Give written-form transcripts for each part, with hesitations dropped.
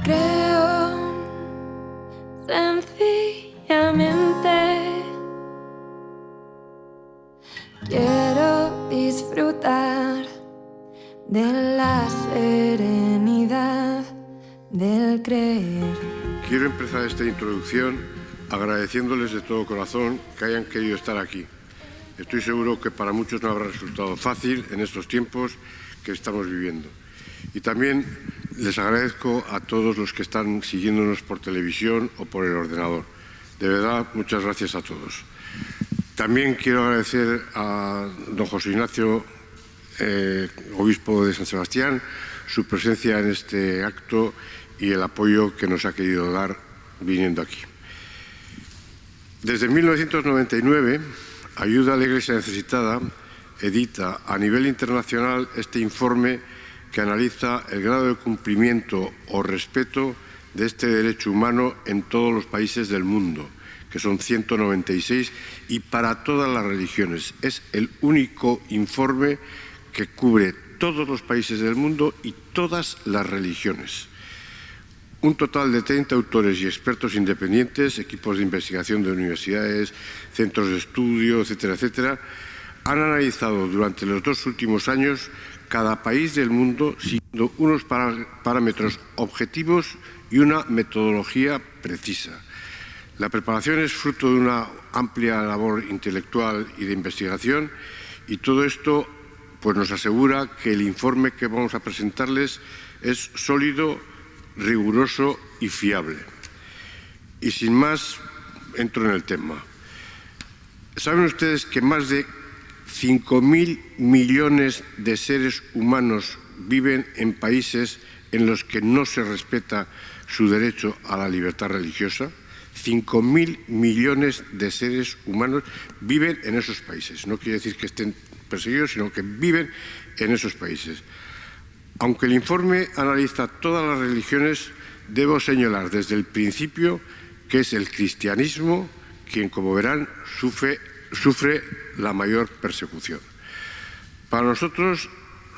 Creo sencillamente quiero disfrutar de la serenidad del creer. Quiero empezar esta introducción agradeciéndoles de todo corazón que hayan querido estar aquí. Estoy seguro que para muchos no habrá resultado fácil en estos tiempos que estamos viviendo. Y también les agradezco a todos los que están siguiéndonos por televisión o por el ordenador. De verdad, muchas gracias a todos. También quiero agradecer a don José Ignacio, obispo de San Sebastián, su presencia en este acto y el apoyo que nos ha querido dar viniendo aquí. Desde 1999, Ayuda a la Iglesia Necesitada edita a nivel internacional este informe que analiza el grado de cumplimiento o respeto de este derecho humano en todos los países del mundo, que son 196, y para todas las religiones. Es el único informe que cubre todos los países del mundo y todas las religiones. Un total de 30 autores y expertos independientes, equipos de investigación de universidades, centros de estudio, etcétera, etcétera, han analizado durante los 2 últimos años cada país del mundo siguiendo unos parámetros objetivos y una metodología precisa. La preparación es fruto de una amplia labor intelectual y de investigación, y todo esto pues nos asegura que el informe que vamos a presentarles es sólido, riguroso y fiable. Y sin más, entro en el tema. ¿Saben ustedes que más de 5.000 millones de seres humanos viven en países en los que no se respeta su derecho a la libertad religiosa? 5.000 millones de seres humanos viven en esos países. No quiere decir que estén perseguidos, sino que viven en esos países. Aunque el informe analiza todas las religiones, debo señalar desde el principio que es el cristianismo quien, como verán, sufre la mayor persecución. Para nosotros,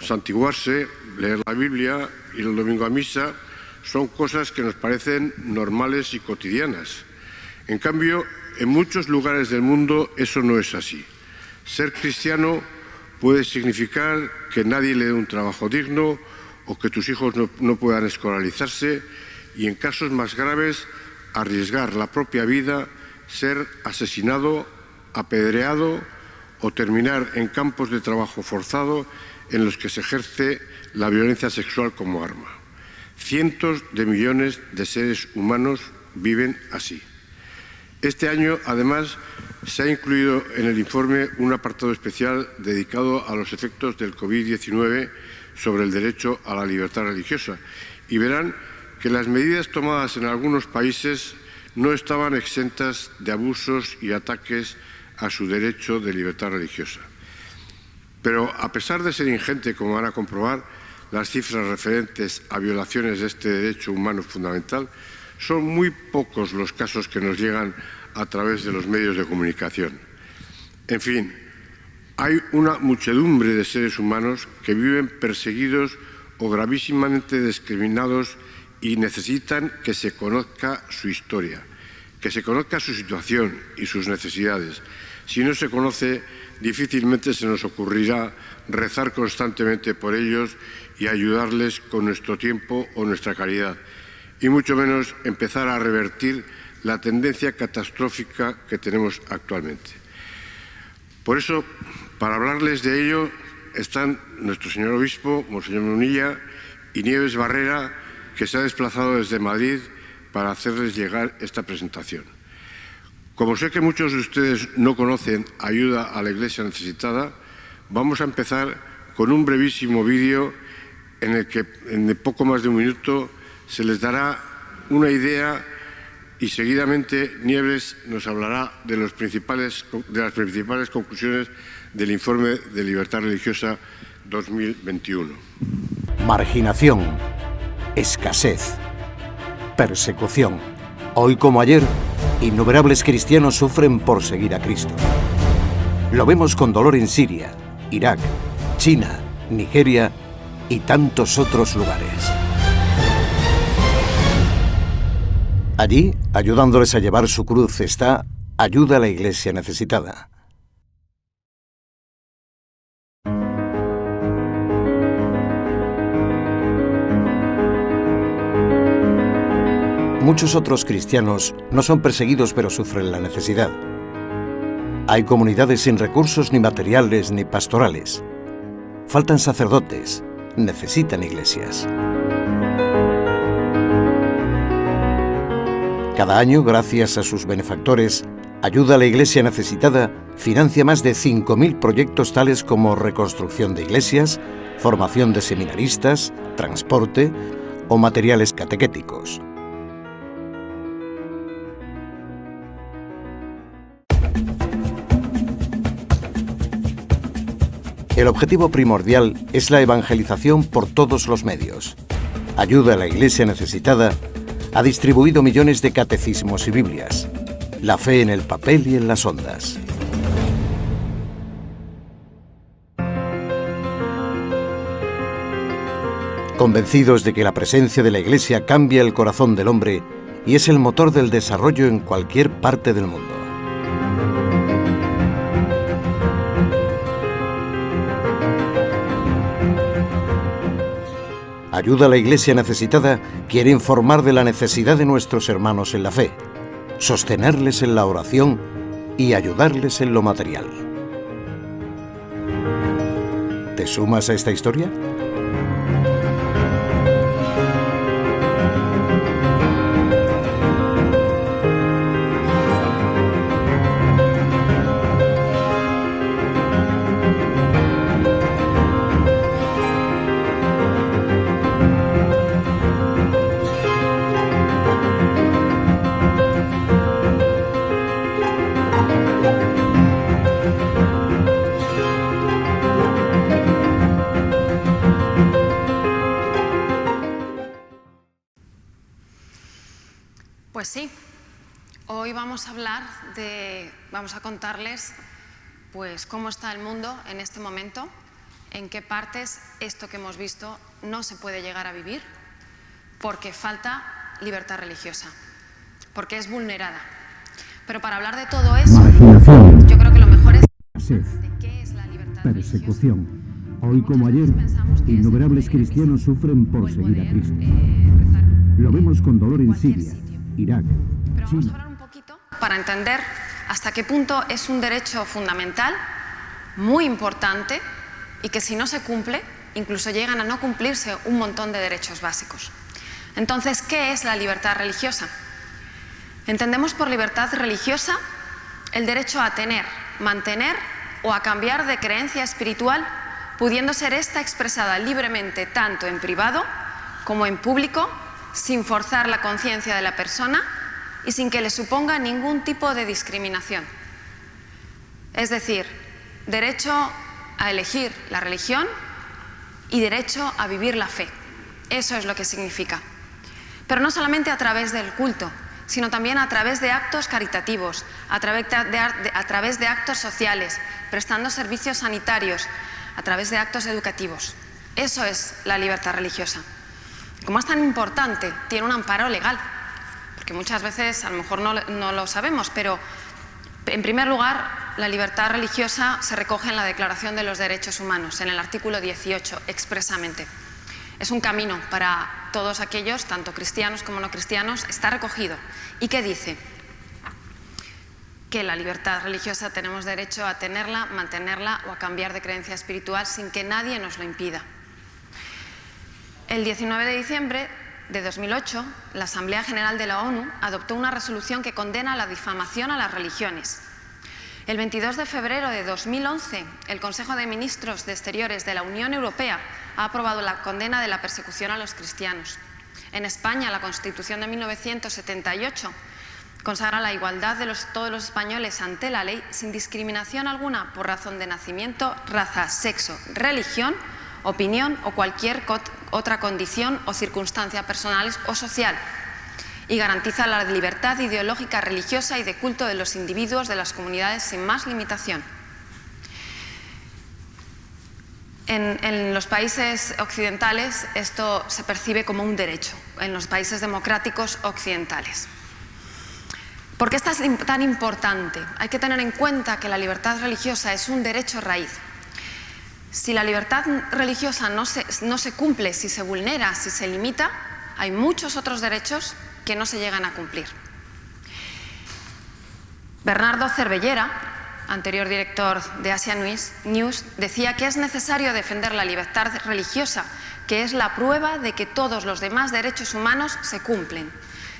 santiguarse, leer la Biblia, ir el domingo a misa, son cosas que nos parecen normales y cotidianas. En cambio, en muchos lugares del mundo eso no es así. Ser cristiano puede significar que nadie le dé un trabajo digno o que tus hijos no puedan escolarizarse, y en casos más graves, arriesgar la propia vida, ser asesinado, apedreado o terminar en campos de trabajo forzado en los que se ejerce la violencia sexual como arma. Cientos de millones de seres humanos viven así. Este año, además, se ha incluido en el informe un apartado especial dedicado a los efectos del COVID-19 sobre el derecho a la libertad religiosa, y verán que las medidas tomadas en algunos países no estaban exentas de abusos y ataques a su derecho de libertad religiosa. Pero, a pesar de ser ingente, como van a comprobar, las cifras referentes a violaciones de este derecho humano fundamental, son muy pocos los casos que nos llegan a través de los medios de comunicación. En fin, hay una muchedumbre de seres humanos que viven perseguidos o gravísimamente discriminados y necesitan que se conozca su historia, que se conozca su situación y sus necesidades. Si no se conoce, difícilmente se nos ocurrirá rezar constantemente por ellos y ayudarles con nuestro tiempo o nuestra caridad, y mucho menos empezar a revertir la tendencia catastrófica que tenemos actualmente. Por eso, para hablarles de ello, están nuestro señor obispo, monseñor Munilla, y Nieves Barrera, que se ha desplazado desde Madrid para hacerles llegar esta presentación. Como sé que muchos de ustedes no conocen Ayuda a la Iglesia Necesitada, vamos a empezar con un brevísimo vídeo en el que en poco más de un minuto se les dará una idea, y seguidamente Nieves nos hablará de las principales conclusiones del informe de Libertad Religiosa 2021. Marginación, escasez, persecución. Hoy como ayer, innumerables cristianos sufren por seguir a Cristo. Lo vemos con dolor en Siria, Irak, China, Nigeria y tantos otros lugares. Allí, ayudándoles a llevar su cruz, está Ayuda a la Iglesia Necesitada. Muchos otros cristianos no son perseguidos, pero sufren la necesidad. Hay comunidades sin recursos ni materiales ni pastorales. Faltan sacerdotes, necesitan iglesias. Cada año, gracias a sus benefactores, Ayuda a la Iglesia Necesitada financia más de 5.000 proyectos tales como reconstrucción de iglesias, formación de seminaristas, transporte o materiales catequéticos. El objetivo primordial es la evangelización por todos los medios. Ayuda a la Iglesia Necesitada ha distribuido millones de catecismos y Biblias. La fe en el papel y en las ondas. Convencidos de que la presencia de la Iglesia cambia el corazón del hombre y es el motor del desarrollo en cualquier parte del mundo. Ayuda a la Iglesia Necesitada quiere informar de la necesidad de nuestros hermanos en la fe, sostenerles en la oración y ayudarles en lo material. ¿Te sumas a esta historia? Pues sí, hoy vamos a contarles pues cómo está el mundo en este momento, en qué partes esto que hemos visto no se puede llegar a vivir, porque falta libertad religiosa, porque es vulnerada. Pero para hablar de todo eso, yo creo que lo mejor es de qué es la libertad persecución. religiosa. Hoy como ayer, innumerables cristianos sufren por seguir a Cristo. Lo vemos con dolor en Siria, Irak, Pero vamos a China. hablar un poquito para entender hasta qué punto es un derecho fundamental, muy importante, y que si no se cumple, incluso llegan a no cumplirse un montón de derechos básicos. Entonces, ¿qué es la libertad religiosa? Entendemos por libertad religiosa el derecho a tener, mantener o a cambiar de creencia espiritual, pudiendo ser esta expresada libremente tanto en privado como en público, sin forzar la conciencia de la persona y sin que le suponga ningún tipo de discriminación. Es decir, derecho a elegir la religión y derecho a vivir la fe. Eso es lo que significa. Pero no solamente a través del culto, sino también a través de actos caritativos, a través de actos sociales, prestando servicios sanitarios, a través de actos educativos. Eso es la libertad religiosa. Como es tan importante, tiene un amparo legal, porque muchas veces a lo mejor no lo sabemos, pero en primer lugar, la libertad religiosa se recoge en la Declaración de los Derechos Humanos, en el artículo 18 expresamente. Es un camino para todos aquellos, tanto cristianos como no cristianos, está recogido. ¿Y qué dice? Que la libertad religiosa tenemos derecho a tenerla, mantenerla o a cambiar de creencia espiritual sin que nadie nos lo impida. El 19 de diciembre de 2008, la Asamblea General de la ONU adoptó una resolución que condena la difamación a las religiones. El 22 de febrero de 2011, el Consejo de Ministros de Exteriores de la Unión Europea ha aprobado la condena de la persecución a los cristianos. En España, la Constitución de 1978 consagra la igualdad de todos los españoles ante la ley sin discriminación alguna por razón de nacimiento, raza, sexo, religión, opinión o cualquier otra condición o circunstancia personal o social, y garantiza la libertad ideológica, religiosa y de culto de los individuos de las comunidades sin más limitación. En los países occidentales esto se percibe como un derecho, en los países democráticos occidentales. ¿Por qué es tan importante? Hay que tener en cuenta que la libertad religiosa es un derecho raíz. Si la libertad religiosa no se cumple, si se vulnera, si se limita, hay muchos otros derechos que no se llegan a cumplir. Bernardo Cervellera, anterior director de Asia News, decía que es necesario defender la libertad religiosa, que es la prueba de que todos los demás derechos humanos se cumplen.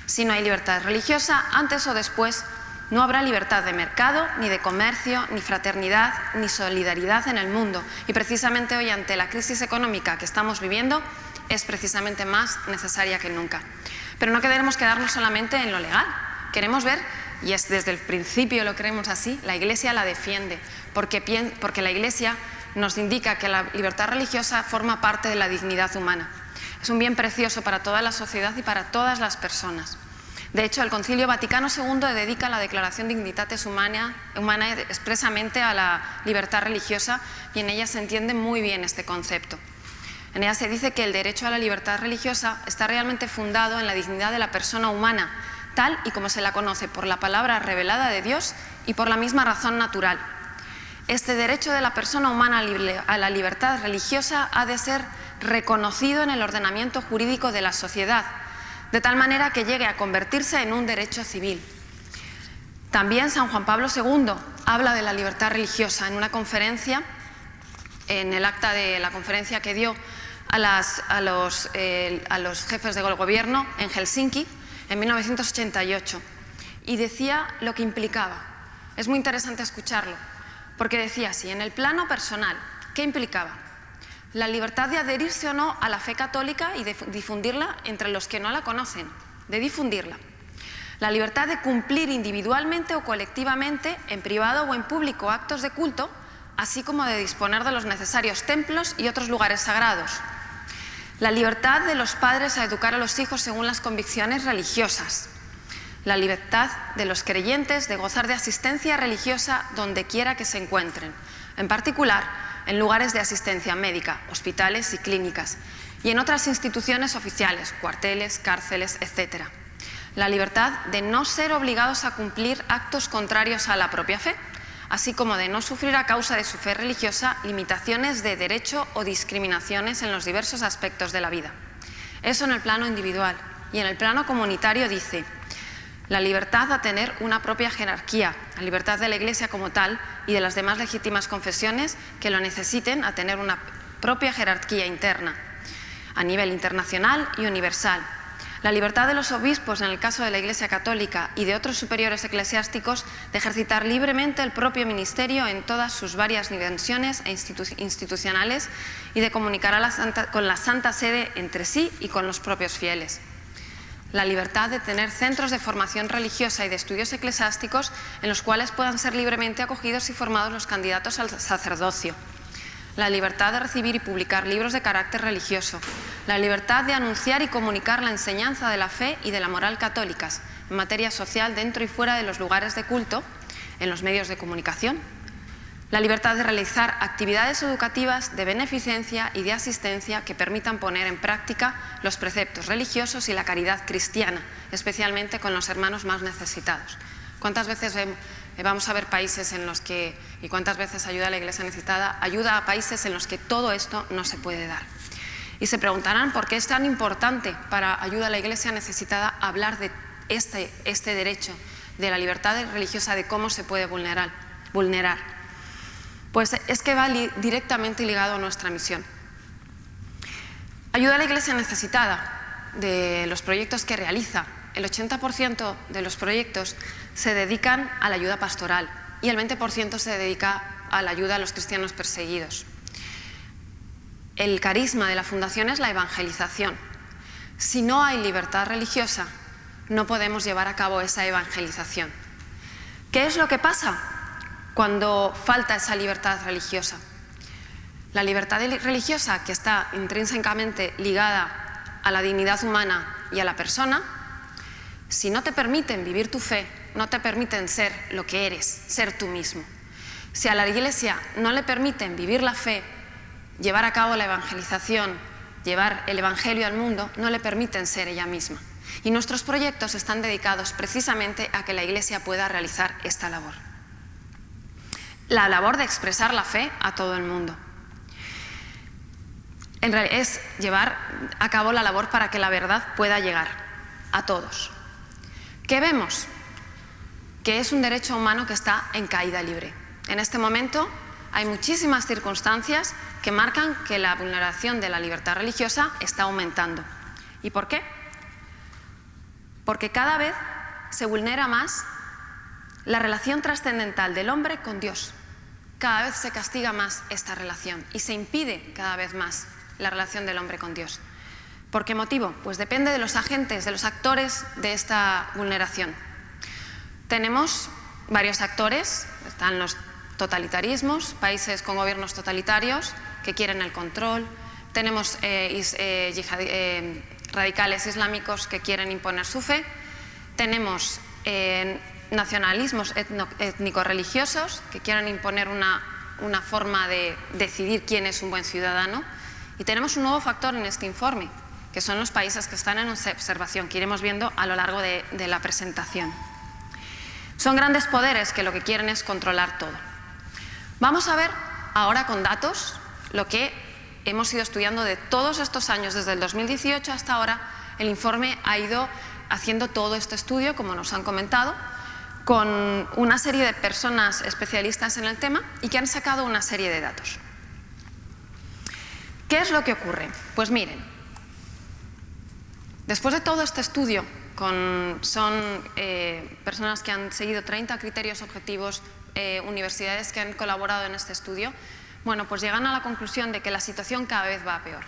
Si no hay libertad religiosa, antes o después no habrá libertad de mercado, ni de comercio, ni fraternidad, ni solidaridad en el mundo. Y precisamente hoy, ante la crisis económica que estamos viviendo, es precisamente más necesaria que nunca. Pero no queremos quedarnos solamente en lo legal. Queremos ver, y es desde el principio lo creemos así, la Iglesia la defiende, porque la Iglesia nos indica que la libertad religiosa forma parte de la dignidad humana. Es un bien precioso para toda la sociedad y para todas las personas. De hecho, el Concilio Vaticano II dedica la Declaración Dignitatis Humanae expresamente a la libertad religiosa, y en ella se entiende muy bien este concepto. En ella se dice que el derecho a la libertad religiosa está realmente fundado en la dignidad de la persona humana, tal y como se la conoce por la palabra revelada de Dios y por la misma razón natural. Este derecho de la persona humana a la libertad religiosa ha de ser reconocido en el ordenamiento jurídico de la sociedad, de tal manera que llegue a convertirse en un derecho civil. También San Juan Pablo II habla de la libertad religiosa en una conferencia, en el acta de la conferencia que dio a los jefes de gobierno en Helsinki en 1988, y decía lo que implicaba. Es muy interesante escucharlo, porque decía así: en el plano personal, ¿qué implicaba? La libertad de adherirse o no a la fe católica y de difundirla entre los que no la conocen, de difundirla. La libertad de cumplir individualmente o colectivamente, en privado o en público, actos de culto, así como de disponer de los necesarios templos y otros lugares sagrados. La libertad de los padres a educar a los hijos según las convicciones religiosas. La libertad de los creyentes de gozar de asistencia religiosa donde quiera que se encuentren, en particular en lugares de asistencia médica, hospitales y clínicas, y en otras instituciones oficiales, cuarteles, cárceles, etc. La libertad de no ser obligados a cumplir actos contrarios a la propia fe, así como de no sufrir a causa de su fe religiosa limitaciones de derecho o discriminaciones en los diversos aspectos de la vida. Eso en el plano individual. Y en el plano comunitario dice: la libertad a tener una propia jerarquía, la libertad de la Iglesia como tal y de las demás legítimas confesiones que lo necesiten a tener una propia jerarquía interna, a nivel internacional y universal. La libertad de los obispos, en el caso de la Iglesia Católica, y de otros superiores eclesiásticos, de ejercitar libremente el propio ministerio en todas sus varias dimensiones e institucionales, y de comunicar con la Santa Sede entre sí y con los propios fieles. La libertad de tener centros de formación religiosa y de estudios eclesiásticos en los cuales puedan ser libremente acogidos y formados los candidatos al sacerdocio. La libertad de recibir y publicar libros de carácter religioso. La libertad de anunciar y comunicar la enseñanza de la fe y de la moral católicas en materia social dentro y fuera de los lugares de culto, en los medios de comunicación. La libertad de realizar actividades educativas, de beneficencia y de asistencia que permitan poner en práctica los preceptos religiosos y la caridad cristiana, especialmente con los hermanos más necesitados. ¿Cuántas veces vamos a ver países en los que, y cuántas veces ayuda a la Iglesia necesitada, ayuda a países en los que todo esto no se puede dar? Y se preguntarán por qué es tan importante para ayuda a la Iglesia necesitada hablar de este derecho, de la libertad religiosa, de cómo se puede vulnerar. Pues es que va directamente ligado a nuestra misión. Ayuda a la Iglesia necesitada, de los proyectos que realiza, el 80% de los proyectos se dedican a la ayuda pastoral y el 20% se dedica a la ayuda a los cristianos perseguidos. El carisma de la Fundación es la evangelización. Si no hay libertad religiosa, no podemos llevar a cabo esa evangelización. ¿Qué es lo que pasa cuando falta esa libertad religiosa? La libertad religiosa, que está intrínsecamente ligada a la dignidad humana y a la persona, si no te permiten vivir tu fe, no te permiten ser lo que eres, ser tú mismo. Si a la Iglesia no le permiten vivir la fe, llevar a cabo la evangelización, llevar el Evangelio al mundo, no le permiten ser ella misma. Y nuestros proyectos están dedicados precisamente a que la Iglesia pueda realizar esta labor. La labor de expresar la fe a todo el mundo. En realidad es llevar a cabo la labor para que la verdad pueda llegar a todos. ¿Qué vemos? Que es un derecho humano que está en caída libre. En este momento hay muchísimas circunstancias que marcan que la vulneración de la libertad religiosa está aumentando. ¿Y por qué? Porque cada vez se vulnera más la relación trascendental del hombre con Dios. Cada vez se castiga más esta relación y se impide cada vez más la relación del hombre con Dios. ¿Por qué motivo? Pues depende de los agentes, de los actores de esta vulneración. Tenemos varios actores, están los totalitarismos, países con gobiernos totalitarios que quieren el control, tenemos radicales islámicos que quieren imponer su fe, tenemos nacionalismos étnico-religiosos que quieren imponer una forma de decidir quién es un buen ciudadano, y tenemos un nuevo factor en este informe, que son los países que están en observación, que iremos viendo a lo largo de la presentación. Son grandes poderes que lo que quieren es controlar todo. Vamos a ver ahora con datos lo que hemos ido estudiando de todos estos años, desde el 2018 hasta ahora. El informe ha ido haciendo todo este estudio, como nos han comentado, con una serie de personas especialistas en el tema y que han sacado una serie de datos. ¿Qué es lo que ocurre? Pues miren, después de todo este estudio, son personas que han seguido 30 criterios objetivos, universidades que han colaborado en este estudio, bueno, pues llegan a la conclusión de que la situación cada vez va a peor.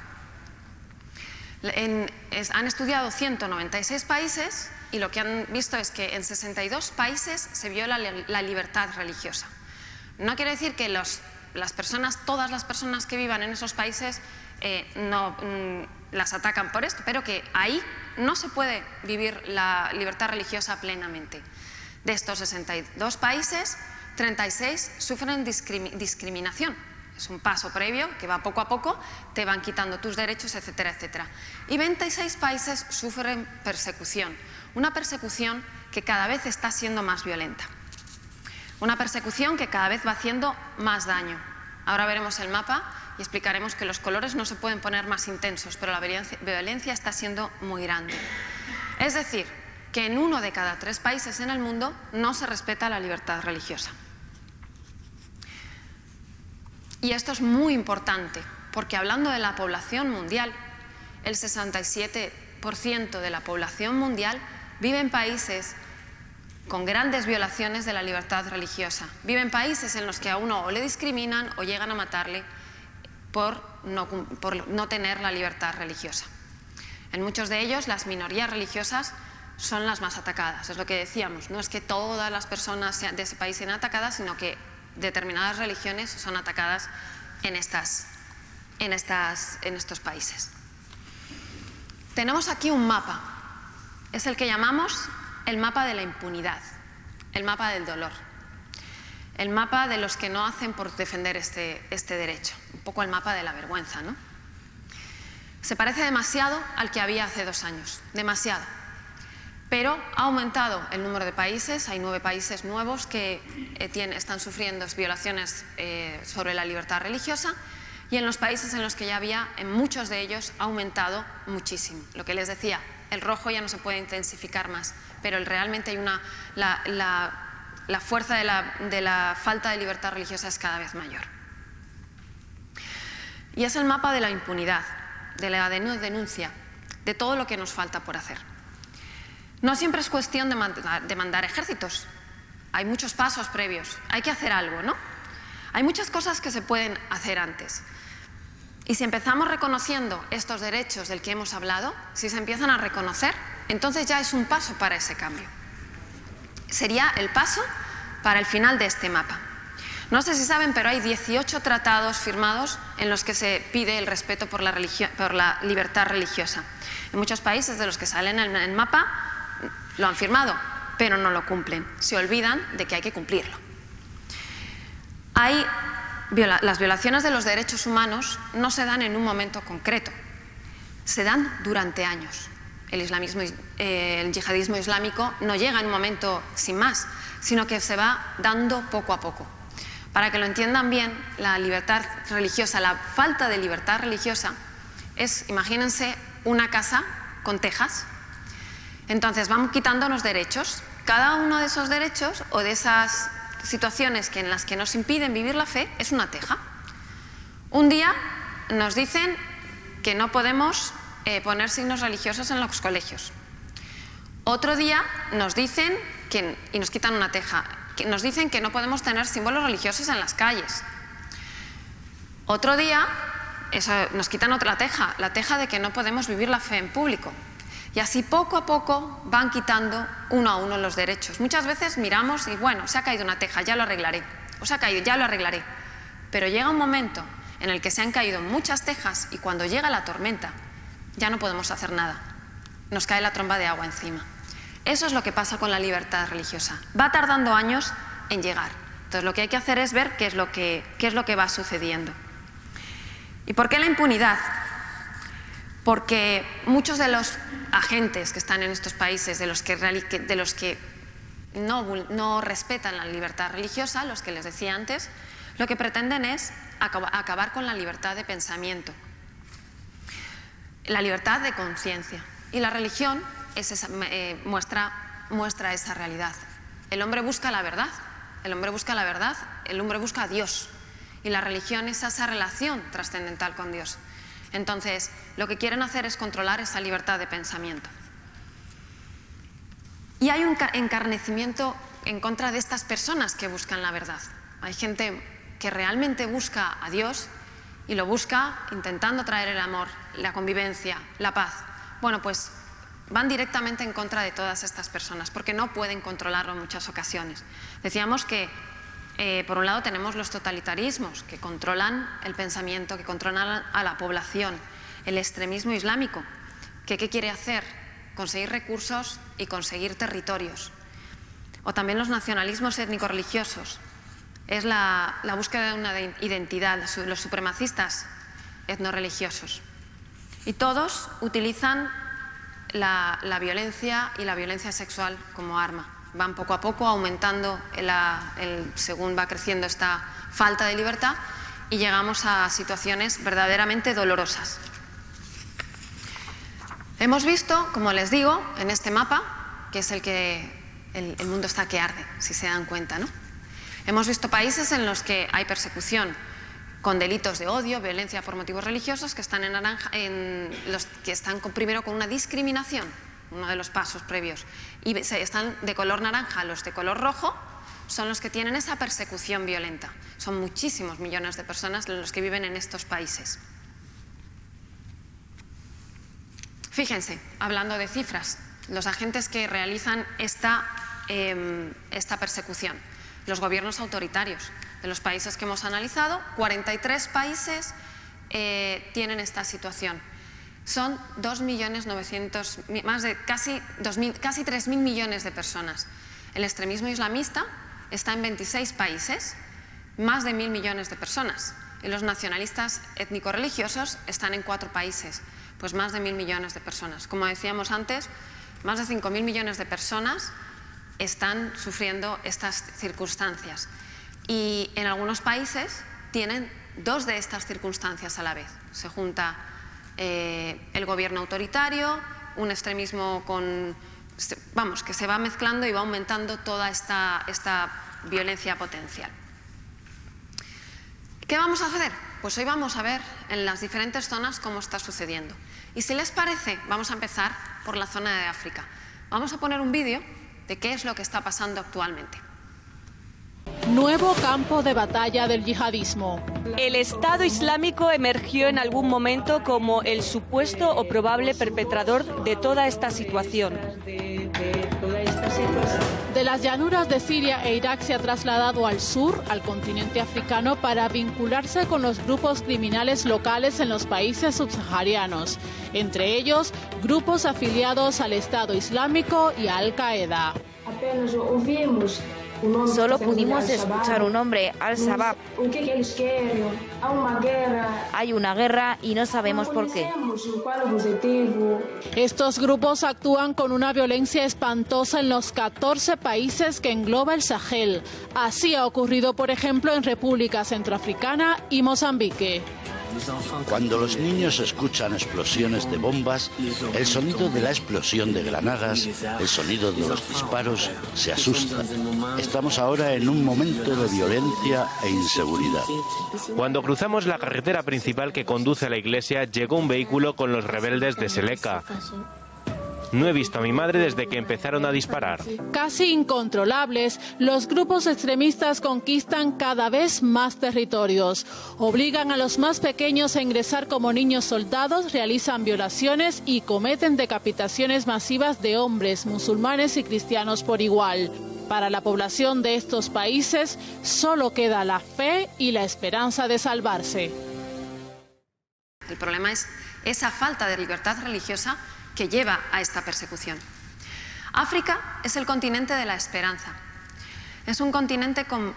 Han estudiado 196 países y lo que han visto es que en 62 países se viola la libertad religiosa. No quiere decir que todas las personas que vivan en esos países las atacan por esto, pero que ahí no se puede vivir la libertad religiosa plenamente. De estos 62 países, 36 sufren discriminación. Es un paso previo que va poco a poco, te van quitando tus derechos, etcétera, etcétera. Y 26 países sufren persecución, una persecución que cada vez está siendo más violenta. Una persecución que cada vez va haciendo más daño. Ahora veremos el mapa y explicaremos que los colores no se pueden poner más intensos, pero la violencia está siendo muy grande. Es decir, que en 1 de cada 3 países en el mundo no se respeta la libertad religiosa. Y esto es muy importante, porque hablando de la población mundial, el 67% de la población mundial vive en países con grandes violaciones de la libertad religiosa. Vive en países en los que a uno o le discriminan o llegan a matarle por no tener la libertad religiosa. En muchos de ellos, las minorías religiosas son las más atacadas. Es lo que decíamos, no es que todas las personas de ese país sean atacadas, sino que determinadas religiones son atacadas en estos países. Tenemos aquí un mapa, es el que llamamos el mapa de la impunidad, el mapa del dolor, el mapa de los que no hacen por defender este derecho, un poco el mapa de la vergüenza, ¿no? Se parece demasiado al que había hace 2 años, demasiado. Pero ha aumentado el número de países, hay 9 países nuevos que están sufriendo violaciones sobre la libertad religiosa, y en los países en los que ya había, en muchos de ellos ha aumentado muchísimo. Lo que les decía, el rojo ya no se puede intensificar más, pero realmente hay la fuerza de la falta de libertad religiosa es cada vez mayor. Y es el mapa de la impunidad, de la denuncia, de todo lo que nos falta por hacer. No siempre es cuestión de mandar ejércitos. Hay muchos pasos previos. Hay que hacer algo, ¿no? Hay muchas cosas que se pueden hacer antes. Y si empezamos reconociendo estos derechos del que hemos hablado, si se empiezan a reconocer, entonces ya es un paso para ese cambio. Sería el paso para el final de este mapa. No sé si saben, pero hay 18 tratados firmados en los que se pide el respeto por la libertad religiosa. En muchos países de los que salen en el mapa lo han firmado, pero no lo cumplen. Se olvidan de que hay que cumplirlo. Las violaciones de los derechos humanos no se dan en un momento concreto, se dan durante años. el yihadismo islámico no llega en un momento sin más, sino que se va dando poco a poco. Para que lo entiendan bien, la libertad religiosa, la falta de libertad religiosa es, imagínense, una casa con tejas. Entonces van quitándonos derechos. Cada uno de esos derechos o de esas situaciones en las que nos impiden vivir la fe es una teja. Un día nos dicen que no podemos poner signos religiosos en los colegios. Otro día nos dicen y nos quitan una teja, nos dicen que no podemos tener símbolos religiosos en las calles. Otro día nos quitan otra teja, la teja de que no podemos vivir la fe en público. Y así poco a poco van quitando uno a uno los derechos. Muchas veces miramos y bueno, se ha caído una teja, ya lo arreglaré. O se ha caído, ya lo arreglaré. Pero llega un momento en el que se han caído muchas tejas y cuando llega la tormenta ya no podemos hacer nada. Nos cae la tromba de agua encima. Eso es lo que pasa con la libertad religiosa. Va tardando años en llegar. Entonces lo que hay que hacer es ver qué es lo que va sucediendo. ¿Y por qué la impunidad? Porque muchos de los agentes que están en estos países, de los que no respetan la libertad religiosa, los que les decía antes, lo que pretenden es acabar con la libertad de pensamiento, la libertad de conciencia. Y la religión muestra esa realidad. El hombre busca la verdad, el hombre busca a Dios. Y la religión es esa relación trascendental con Dios. Entonces, lo que quieren hacer es controlar esa libertad de pensamiento. Y hay un encarnecimiento en contra de estas personas que buscan la verdad. Hay gente que realmente busca a Dios y lo busca intentando traer el amor, la convivencia, la paz. Bueno, pues van directamente en contra de todas estas personas porque no pueden controlarlo en muchas ocasiones. Decíamos que por un lado tenemos los totalitarismos que controlan el pensamiento, que controlan a la población, el extremismo islámico, que ¿qué quiere hacer? Conseguir recursos y conseguir territorios. O también los nacionalismos étnico-religiosos, es la búsqueda de una identidad, los supremacistas etnorreligiosos. Y todos utilizan la violencia y la violencia sexual como arma. Van poco a poco aumentando según va creciendo esta falta de libertad y llegamos a situaciones verdaderamente dolorosas. Hemos visto, como les digo, en este mapa, que es el mundo está que arde, si se dan cuenta, ¿no? Hemos visto países en los que hay persecución con delitos de odio, violencia por motivos religiosos, que están en naranja, los que están primero con una discriminación, uno de los pasos previos, y están de color naranja. Los de color rojo son los que tienen esa persecución violenta. Son muchísimos millones de personas los que viven en estos países. Fíjense, hablando de cifras, los agentes que realizan esta persecución, los gobiernos autoritarios de los países que hemos analizado, 43 países tienen esta situación. Son 2.900.000, más de casi 3.000 millones de personas. El extremismo islamista está en 26 países, más de 1.000 millones de personas. Y los nacionalistas étnico-religiosos están en 4 países, pues más de 1.000 millones de personas. Como decíamos antes, más de 5.000 millones de personas están sufriendo estas circunstancias. Y en algunos países tienen 2 de estas circunstancias a la vez. Se junta el gobierno autoritario, un extremismo que se va mezclando y va aumentando toda esta violencia potencial. ¿Qué vamos a hacer? Pues hoy vamos a ver en las diferentes zonas cómo está sucediendo. Y si les parece, vamos a empezar por la zona de África. Vamos a poner un vídeo de qué es lo que está pasando actualmente. Nuevo campo de batalla del yihadismo. El Estado Islámico emergió en algún momento como el supuesto o probable perpetrador de toda esta situación. De las llanuras de Siria e Irak se ha trasladado al sur, al continente africano, para vincularse con los grupos criminales locales en los países subsaharianos, entre ellos grupos afiliados al Estado Islámico y a Al-Qaeda. Apenas ouvimos Solo pudimos escuchar un nombre, Al-Shabaab. Hay una guerra y no sabemos por qué. Estos grupos actúan con una violencia espantosa en los 14 países que engloba el Sahel. Así ha ocurrido, por ejemplo, en República Centroafricana y Mozambique. Cuando los niños escuchan explosiones de bombas, el sonido de la explosión de granadas, el sonido de los disparos, se asustan. Estamos ahora en un momento de violencia e inseguridad. Cuando cruzamos la carretera principal que conduce a la iglesia, llegó un vehículo con los rebeldes de Seleka. No he visto a mi madre desde que empezaron a disparar. Casi incontrolables, los grupos extremistas conquistan cada vez más territorios. Obligan a los más pequeños a ingresar como niños soldados, realizan violaciones y cometen decapitaciones masivas de hombres, musulmanes y cristianos por igual. Para la población de estos países solo queda la fe y la esperanza de salvarse. El problema es esa falta de libertad religiosa que lleva a esta persecución. África es el continente de la esperanza. Es un continente con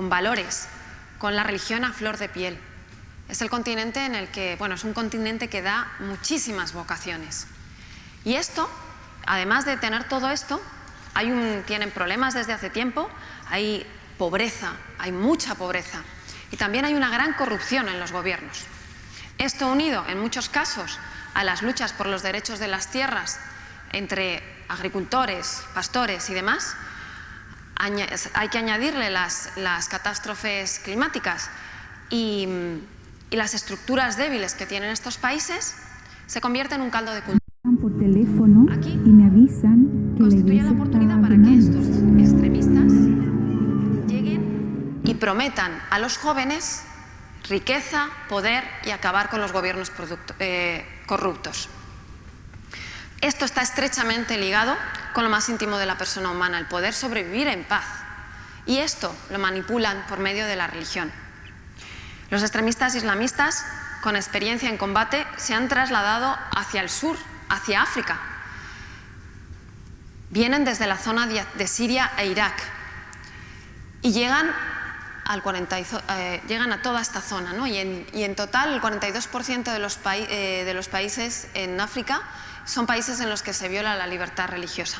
valores, con la religión a flor de piel. Es el continente en el que, es un continente que da muchísimas vocaciones. Y esto, además de tener todo esto, tienen problemas desde hace tiempo, hay pobreza, hay mucha pobreza. Y también hay una gran corrupción en los gobiernos. Esto unido, en muchos casos, a las luchas por los derechos de las tierras entre agricultores, pastores y demás, hay que añadirle las catástrofes climáticas y las estructuras débiles que tienen estos países, se convierte en un caldo de cultivo. Por teléfono y me avisan que constituye la oportunidad para que estos extremistas lleguen y prometan a los jóvenes riqueza, poder y acabar con los gobiernos corruptos. Esto está estrechamente ligado con lo más íntimo de la persona humana, el poder sobrevivir en paz. Y esto lo manipulan por medio de la religión. Los extremistas islamistas, con experiencia en combate, se han trasladado hacia el sur, hacia África. Vienen desde la zona de Siria e Irak y llegan a toda esta zona, ¿no? y en total el 42% de los países en África son países en los que se viola la libertad religiosa.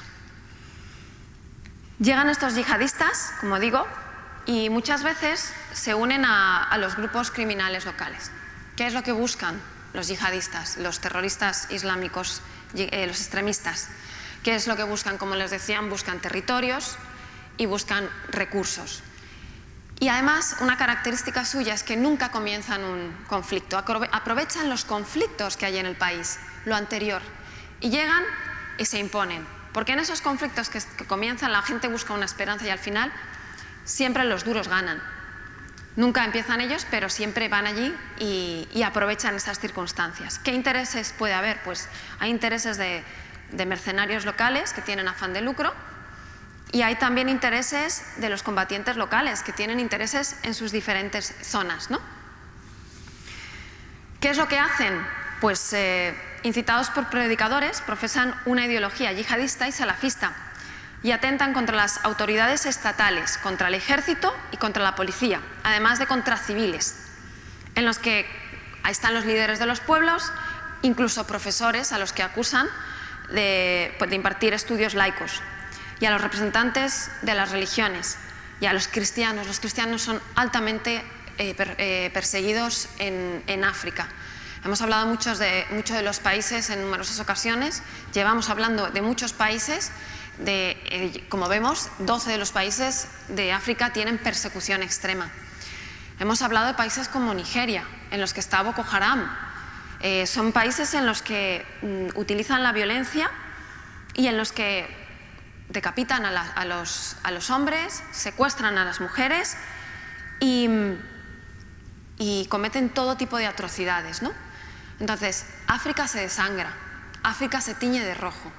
Llegan estos yihadistas, como digo, y muchas veces se unen a los grupos criminales locales. ¿Qué es lo que buscan los yihadistas, los terroristas islámicos, los extremistas? ¿Qué es lo que buscan? Como les decían, buscan territorios y buscan recursos. Y además, una característica suya es que nunca comienzan un conflicto, aprovechan los conflictos que hay en el país, lo anterior, y llegan y se imponen. Porque en esos conflictos que comienzan, la gente busca una esperanza y al final siempre los duros ganan. Nunca empiezan ellos, pero siempre van allí y aprovechan esas circunstancias. ¿Qué intereses puede haber? Pues hay intereses de mercenarios locales que tienen afán de lucro. Y hay también intereses de los combatientes locales, que tienen intereses en sus diferentes zonas, ¿no? ¿Qué es lo que hacen? Pues incitados por predicadores, profesan una ideología yihadista y salafista y atentan contra las autoridades estatales, contra el ejército y contra la policía, además de contra civiles, en los que ahí están los líderes de los pueblos, incluso profesores a los que acusan de impartir estudios laicos, y a los representantes de las religiones y a los cristianos. Los cristianos son altamente perseguidos en África. Hemos hablado mucho de los países en numerosas ocasiones, llevamos hablando de muchos países, como vemos, 12 de los países de África tienen persecución extrema. Hemos hablado de países como Nigeria, en los que está Boko Haram. Son países en los que utilizan la violencia y en los que decapitan a los hombres, secuestran a las mujeres y cometen todo tipo de atrocidades, ¿no? Entonces, África se desangra, África se tiñe de rojo.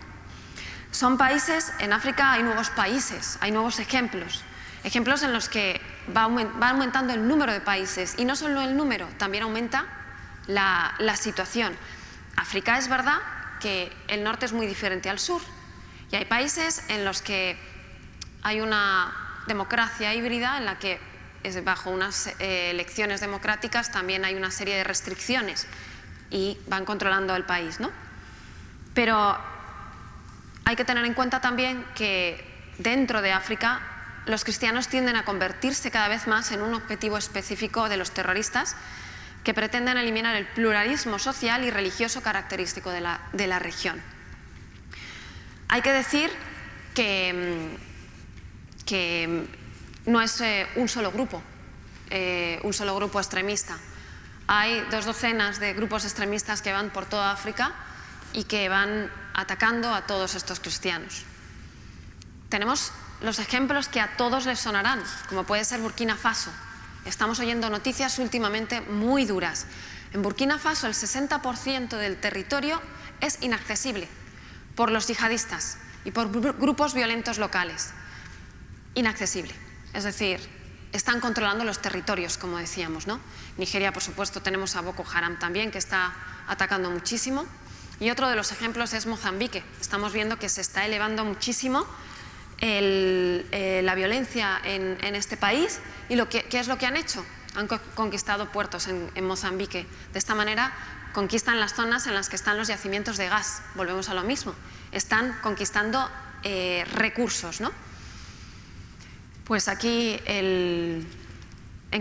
Son países, en África hay nuevos países, hay nuevos ejemplos en los que va aumentando el número de países, y no solo el número, también aumenta la situación. África, es verdad que el norte es muy diferente al sur, y hay países en los que hay una democracia híbrida en la que bajo unas elecciones democráticas también hay una serie de restricciones y van controlando el país, ¿no? Pero hay que tener en cuenta también que dentro de África los cristianos tienden a convertirse cada vez más en un objetivo específico de los terroristas que pretenden eliminar el pluralismo social y religioso característico de la región. Hay que decir que no es un solo grupo extremista. Hay 2 docenas de grupos extremistas que van por toda África y que van atacando a todos estos cristianos. Tenemos los ejemplos que a todos les sonarán, como puede ser Burkina Faso. Estamos oyendo noticias últimamente muy duras. En Burkina Faso el 60% del territorio es inaccesible por los yihadistas y por grupos violentos locales. Inaccesible. Es decir, están controlando los territorios, como decíamos, ¿no? Nigeria, por supuesto, tenemos a Boko Haram también, que está atacando muchísimo. Y otro de los ejemplos es Mozambique. Estamos viendo que se está elevando muchísimo la violencia en este país. ¿Y qué es lo que han hecho? Han conquistado puertos en Mozambique. De esta manera conquistan las zonas en las que están los yacimientos de gas. Volvemos a lo mismo. Están conquistando recursos, ¿no? Pues aquí en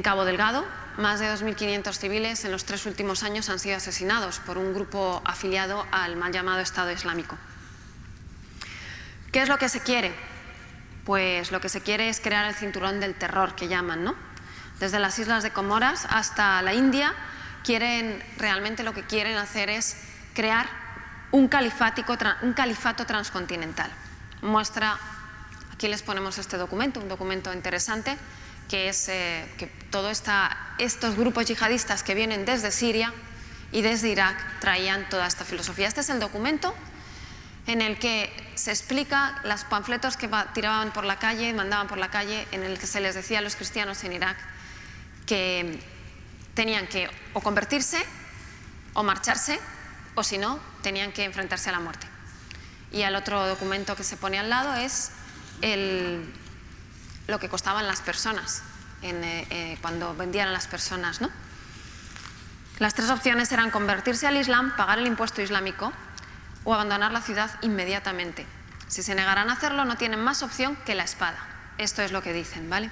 Cabo Delgado, más de 2.500 civiles en los 3 últimos años han sido asesinados por un grupo afiliado al mal llamado Estado Islámico. ¿Qué es lo que se quiere? Pues lo que se quiere es crear el cinturón del terror, que llaman, ¿no? Desde las islas de Comoras hasta la India, realmente lo que quieren hacer es crear un califato transcontinental. Aquí les ponemos este documento, un documento interesante, que es que estos grupos yihadistas que vienen desde Siria y desde Irak traían toda esta filosofía. Este es el documento en el que se explica los panfletos que tiraban por la calle, mandaban por la calle, en el que se les decía a los cristianos en Irak que tenían que o convertirse o marcharse, o si no, tenían que enfrentarse a la muerte. Y el otro documento que se pone al lado es lo que costaban las personas cuando vendían a las personas, ¿no? Las 3 opciones eran convertirse al Islam, pagar el impuesto islámico o abandonar la ciudad inmediatamente. Si se negaran a hacerlo, no tienen más opción que la espada. Esto es lo que dicen, ¿vale?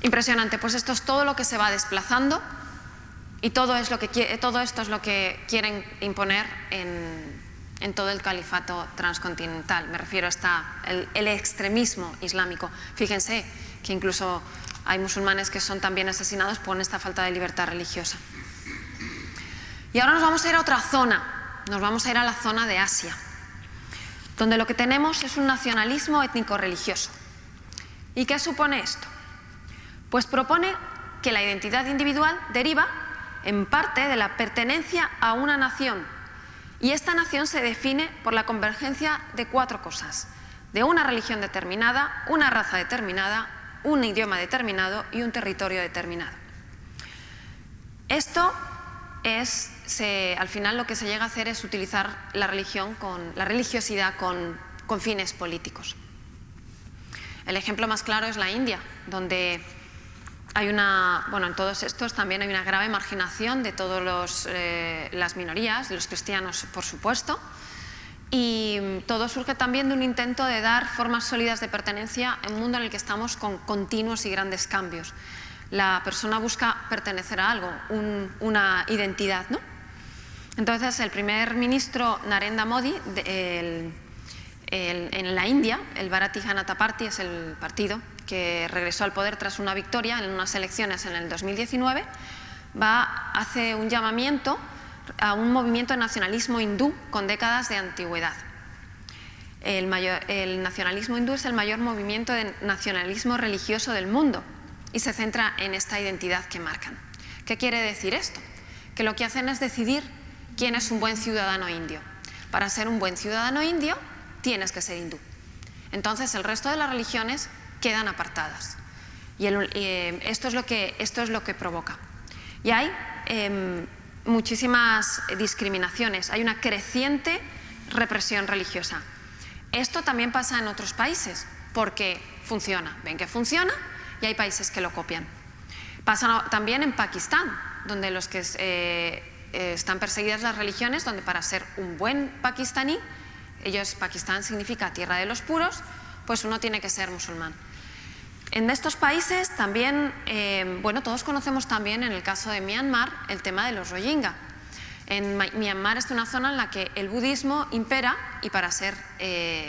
Impresionante. Pues esto es todo lo que se va desplazando y todo esto es lo que quieren imponer en todo el califato transcontinental. Me refiero a el extremismo islámico. Fíjense que incluso hay musulmanes que son también asesinados por esta falta de libertad religiosa. Y ahora nos vamos a ir a otra zona. Nos vamos a ir a la zona de Asia, donde lo que tenemos es un nacionalismo étnico-religioso. ¿Y qué supone esto? Pues propone que la identidad individual deriva en parte de la pertenencia a una nación, y esta nación se define por la convergencia de 4 cosas: de una religión determinada, una raza determinada, un idioma determinado y un territorio determinado. Esto al final lo que se llega a hacer es utilizar la religiosidad con fines políticos. El ejemplo más claro es la India, donde en todos estos también hay una grave marginación de todas las minorías, de los cristianos, por supuesto, y todo surge también de un intento de dar formas sólidas de pertenencia en un mundo en el que estamos con continuos y grandes cambios. La persona busca pertenecer a algo, una identidad, ¿no? Entonces, el primer ministro Narendra Modi en la India, el Bharatiya Janata Party, es el partido que regresó al poder tras una victoria en unas elecciones en el 2019, hace un llamamiento a un movimiento de nacionalismo hindú con décadas de antigüedad. El nacionalismo hindú es el mayor movimiento de nacionalismo religioso del mundo y se centra en esta identidad que marcan. ¿Qué quiere decir esto? Que lo que hacen es decidir quién es un buen ciudadano indio. Para ser un buen ciudadano indio tienes que ser hindú. Entonces el resto de las religiones quedan apartadas. Y esto es lo que provoca. Y hay muchísimas discriminaciones, hay una creciente represión religiosa. Esto también pasa en otros países. porque funciona, ven que funciona y hay países que lo copian. Pasa también en Pakistán, donde los que están perseguidas las religiones, donde para ser un buen pakistaní, Pakistán significa tierra de los puros, pues uno tiene que ser musulmán. En estos países también, bueno, todos conocemos también en el caso de Myanmar el tema de los Rohingya. En Myanmar es una zona en la que el budismo impera y para ser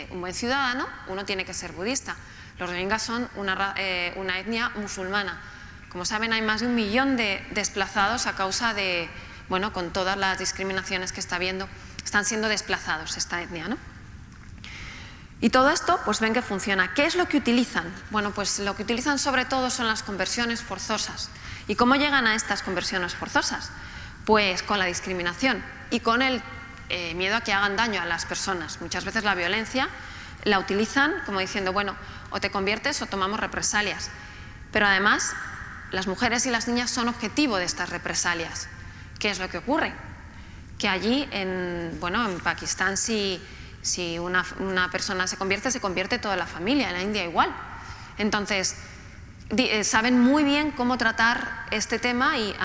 un buen ciudadano uno tiene que ser budista. Los Rohingya son una etnia musulmana. Como saben, hay más de 1 millón de desplazados a causa de, bueno, con todas las discriminaciones que está habiendo, están siendo desplazados esta etnia, ¿no? Y todo esto, pues ven que funciona. ¿Qué es lo que utilizan? Bueno, pues lo que utilizan sobre todo son las conversiones forzosas. ¿Y cómo llegan a estas conversiones forzosas? Pues con la discriminación y con el miedo a que hagan daño a las personas. Muchas veces la violencia la utilizan como diciendo, bueno, o te conviertes o tomamos represalias. Pero además, las mujeres y las niñas son objetivo de estas represalias. ¿Qué es lo que ocurre? Que allí, en Pakistán, si una persona se convierte toda la familia, en la India igual. Entonces, saben muy bien cómo tratar este tema y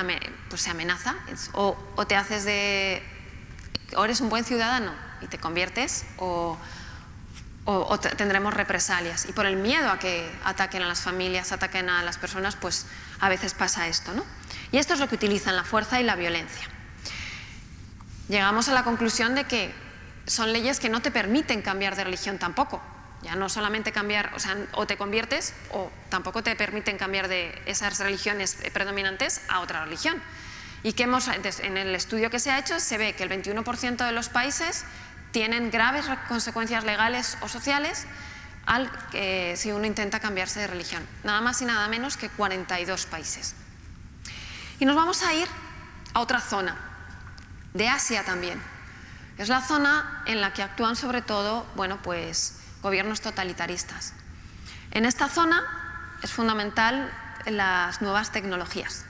pues se amenaza. O te haces o eres un buen ciudadano y te conviertes, o tendremos represalias. Y por el miedo a que ataquen a las familias, ataquen a las personas, pues a veces pasa esto, ¿no? Y esto es lo que utilizan, la fuerza y la violencia. Llegamos a la conclusión de que son leyes que no te permiten cambiar de religión tampoco. Ya no solamente cambiar, o te conviertes o tampoco te permiten cambiar de esas religiones predominantes a otra religión. Y que en el estudio que se ha hecho se ve que el 21% de los países tienen graves consecuencias legales o sociales si uno intenta cambiarse de religión. Nada más y nada menos que 42 países. Y nos vamos a ir a otra zona, de Asia también. Es la zona en la que actúan sobre todo, bueno, pues gobiernos totalitaristas. En esta zona es fundamental las nuevas tecnologías.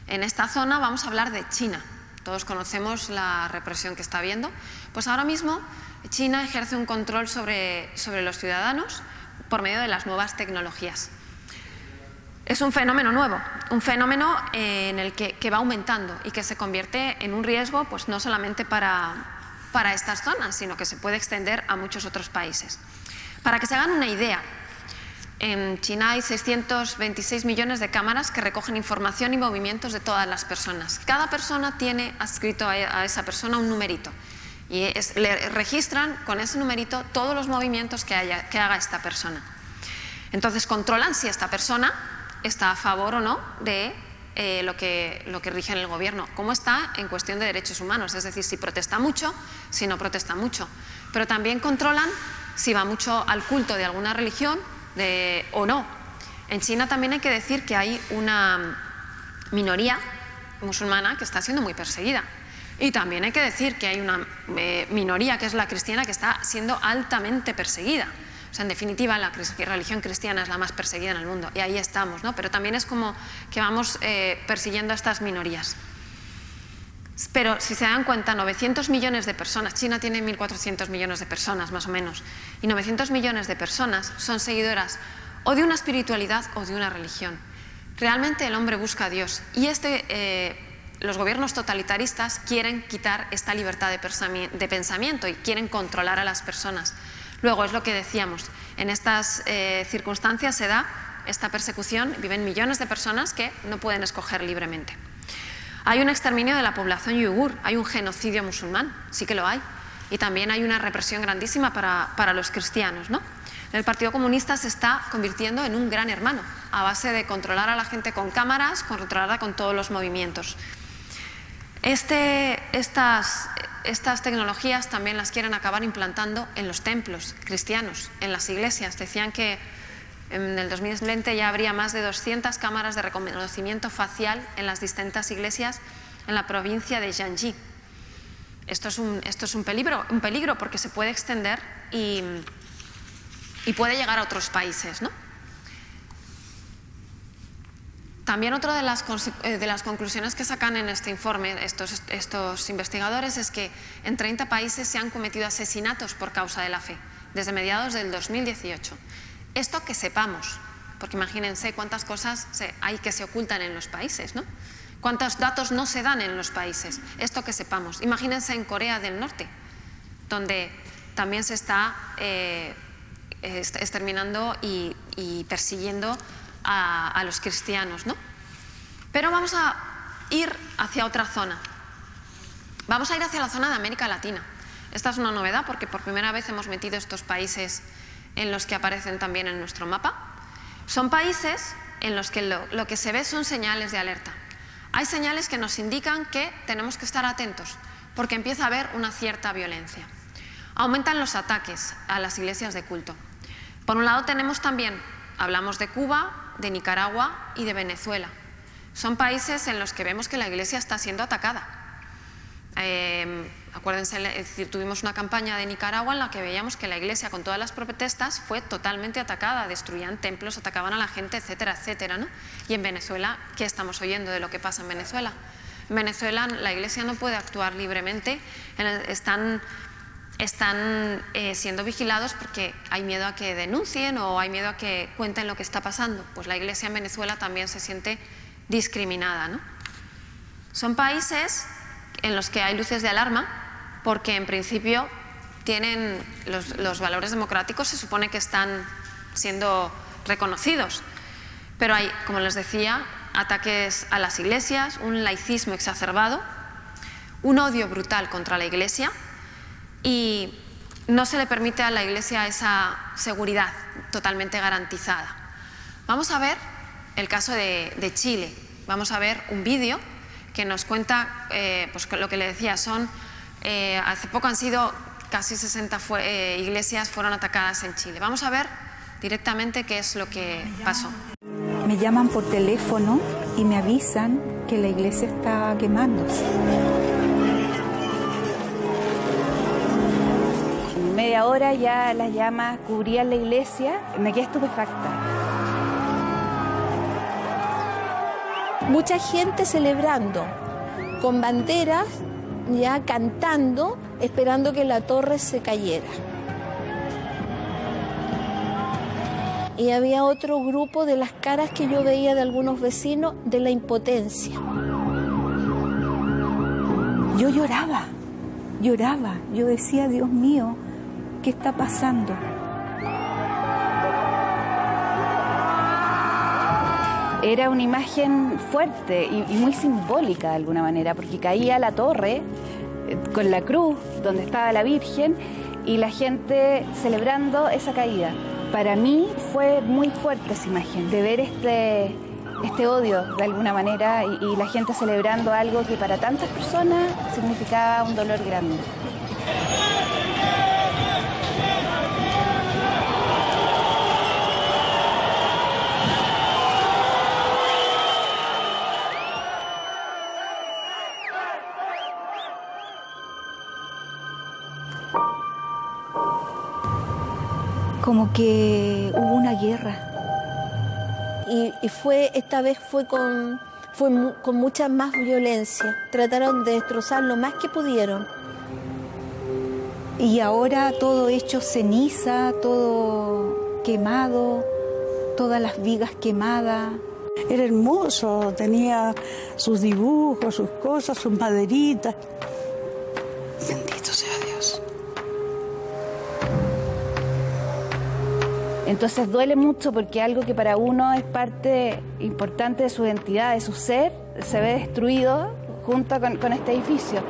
En esta zona vamos a hablar de China. Todos conocemos la represión que está habiendo. Pues ahora mismo China ejerce un control sobre los ciudadanos por medio de las nuevas tecnologías. Es un fenómeno nuevo, un fenómeno en el que va aumentando y que se convierte en un riesgo, pues no solamente para estas zonas, sino que se puede extender a muchos otros países. Para que se hagan una idea, en China hay 626 millones de cámaras que recogen información y movimientos de todas las personas. Cada persona tiene adscrito a esa persona un numerito y le registran con ese numerito todos los movimientos que haga esta persona. Entonces controlan si esta persona está a favor o no de lo que rige en el gobierno, cómo está en cuestión de derechos humanos, es decir, si protesta mucho, si no protesta mucho. Pero también controlan si va mucho al culto de alguna religión o no. En China también hay que decir que hay una minoría musulmana que está siendo muy perseguida. Y también hay que decir que hay una minoría, que es la cristiana, que está siendo altamente perseguida. O sea, en definitiva, la religión cristiana es la más perseguida en el mundo, y ahí estamos, ¿no? Pero también es como que vamos persiguiendo a estas minorías. Pero si se dan cuenta, 900 millones de personas, China tiene 1.400 millones de personas más o menos, y 900 millones de personas son seguidoras o de una espiritualidad o de una religión. Realmente el hombre busca a Dios, y los gobiernos totalitaristas quieren quitar esta libertad de pensamiento y quieren controlar a las personas. Luego, es lo que decíamos, en estas circunstancias se da esta persecución, viven millones de personas que no pueden escoger libremente. Hay un exterminio de la población uigur, hay un genocidio musulmán, sí que lo hay, y también hay una represión grandísima para los cristianos, ¿no? El Partido Comunista se está convirtiendo en un gran hermano, a base de controlar a la gente con cámaras, controlarla con todos los movimientos. Estas tecnologías también las quieren acabar implantando en los templos cristianos, en las iglesias. Decían que en el 2020 ya habría más de 200 cámaras de reconocimiento facial en las distintas iglesias en la provincia de Jiangxi. Esto es un peligro porque se puede extender y puede llegar a otros países, ¿no? También otra de las conclusiones que sacan en este informe estos investigadores es que en 30 países se han cometido asesinatos por causa de la fe, desde mediados del 2018. Esto que sepamos, porque imagínense cuántas cosas hay que se ocultan en los países, ¿no? Cuántos datos no se dan en los países. Esto que sepamos. Imagínense en Corea del Norte, donde también se está exterminando y persiguiendo a los cristianos, ¿no? Pero vamos a ir hacia otra zona. Vamos a ir hacia la zona de América Latina. Esta es una novedad porque por primera vez hemos metido estos países en los que aparecen también en nuestro mapa. Son países en los que lo que se ve son señales de alerta. Hay señales que nos indican que tenemos que estar atentos porque empieza a haber una cierta violencia. Aumentan los ataques a las iglesias de culto. Por un lado tenemos también, hablamos de Cuba, de Nicaragua y de Venezuela. Son países en los que vemos que la iglesia está siendo atacada. Acuérdense, es decir, tuvimos una campaña de Nicaragua en la que veíamos que la iglesia con todas las protestas fue totalmente atacada, destruían templos, atacaban a la gente, etcétera, etcétera, ¿no? Y en Venezuela, ¿qué estamos oyendo de lo que pasa en Venezuela? En Venezuela la iglesia no puede actuar libremente, están siendo vigilados porque hay miedo a que denuncien o hay miedo a que cuenten lo que está pasando. Pues la iglesia en Venezuela también se siente discriminada, ¿no? Son países en los que hay luces de alarma porque en principio tienen los valores democráticos, se supone que están siendo reconocidos, pero hay, como les decía, ataques a las iglesias, un laicismo exacerbado, un odio brutal contra la iglesia y no se le permite a la iglesia esa seguridad totalmente garantizada. Vamos a ver el caso de Chile, vamos a ver un vídeo que nos cuenta, pues lo que le decía, hace poco han sido casi 60 iglesias fueron atacadas en Chile. Vamos a ver directamente qué es lo que pasó. Me llaman por teléfono y me avisan que la iglesia está quemándose. En media hora ya las llamas cubrían la iglesia, me quedé estupefacta. Mucha gente celebrando, con banderas, ya cantando, esperando que la torre se cayera. Y había otro grupo de las caras que yo veía de algunos vecinos de la impotencia. Yo lloraba, yo decía, Dios mío, ¿qué está pasando? Era una imagen fuerte y muy simbólica de alguna manera, porque caía la torre con la cruz donde estaba la Virgen y la gente celebrando esa caída. Para mí fue muy fuerte esa imagen, de ver este odio de alguna manera y la gente celebrando algo que para tantas personas significaba un dolor grande. Como que hubo una guerra. Y esta vez fue con mucha más violencia. Trataron de destrozar lo más que pudieron. Y ahora todo hecho ceniza, todo quemado, todas las vigas quemadas. Era hermoso, tenía sus dibujos, sus cosas, sus maderitas. Bendito sea Dios. Entonces duele mucho porque algo que para uno es parte importante de su identidad, de su ser, se ve destruido junto con este edificio.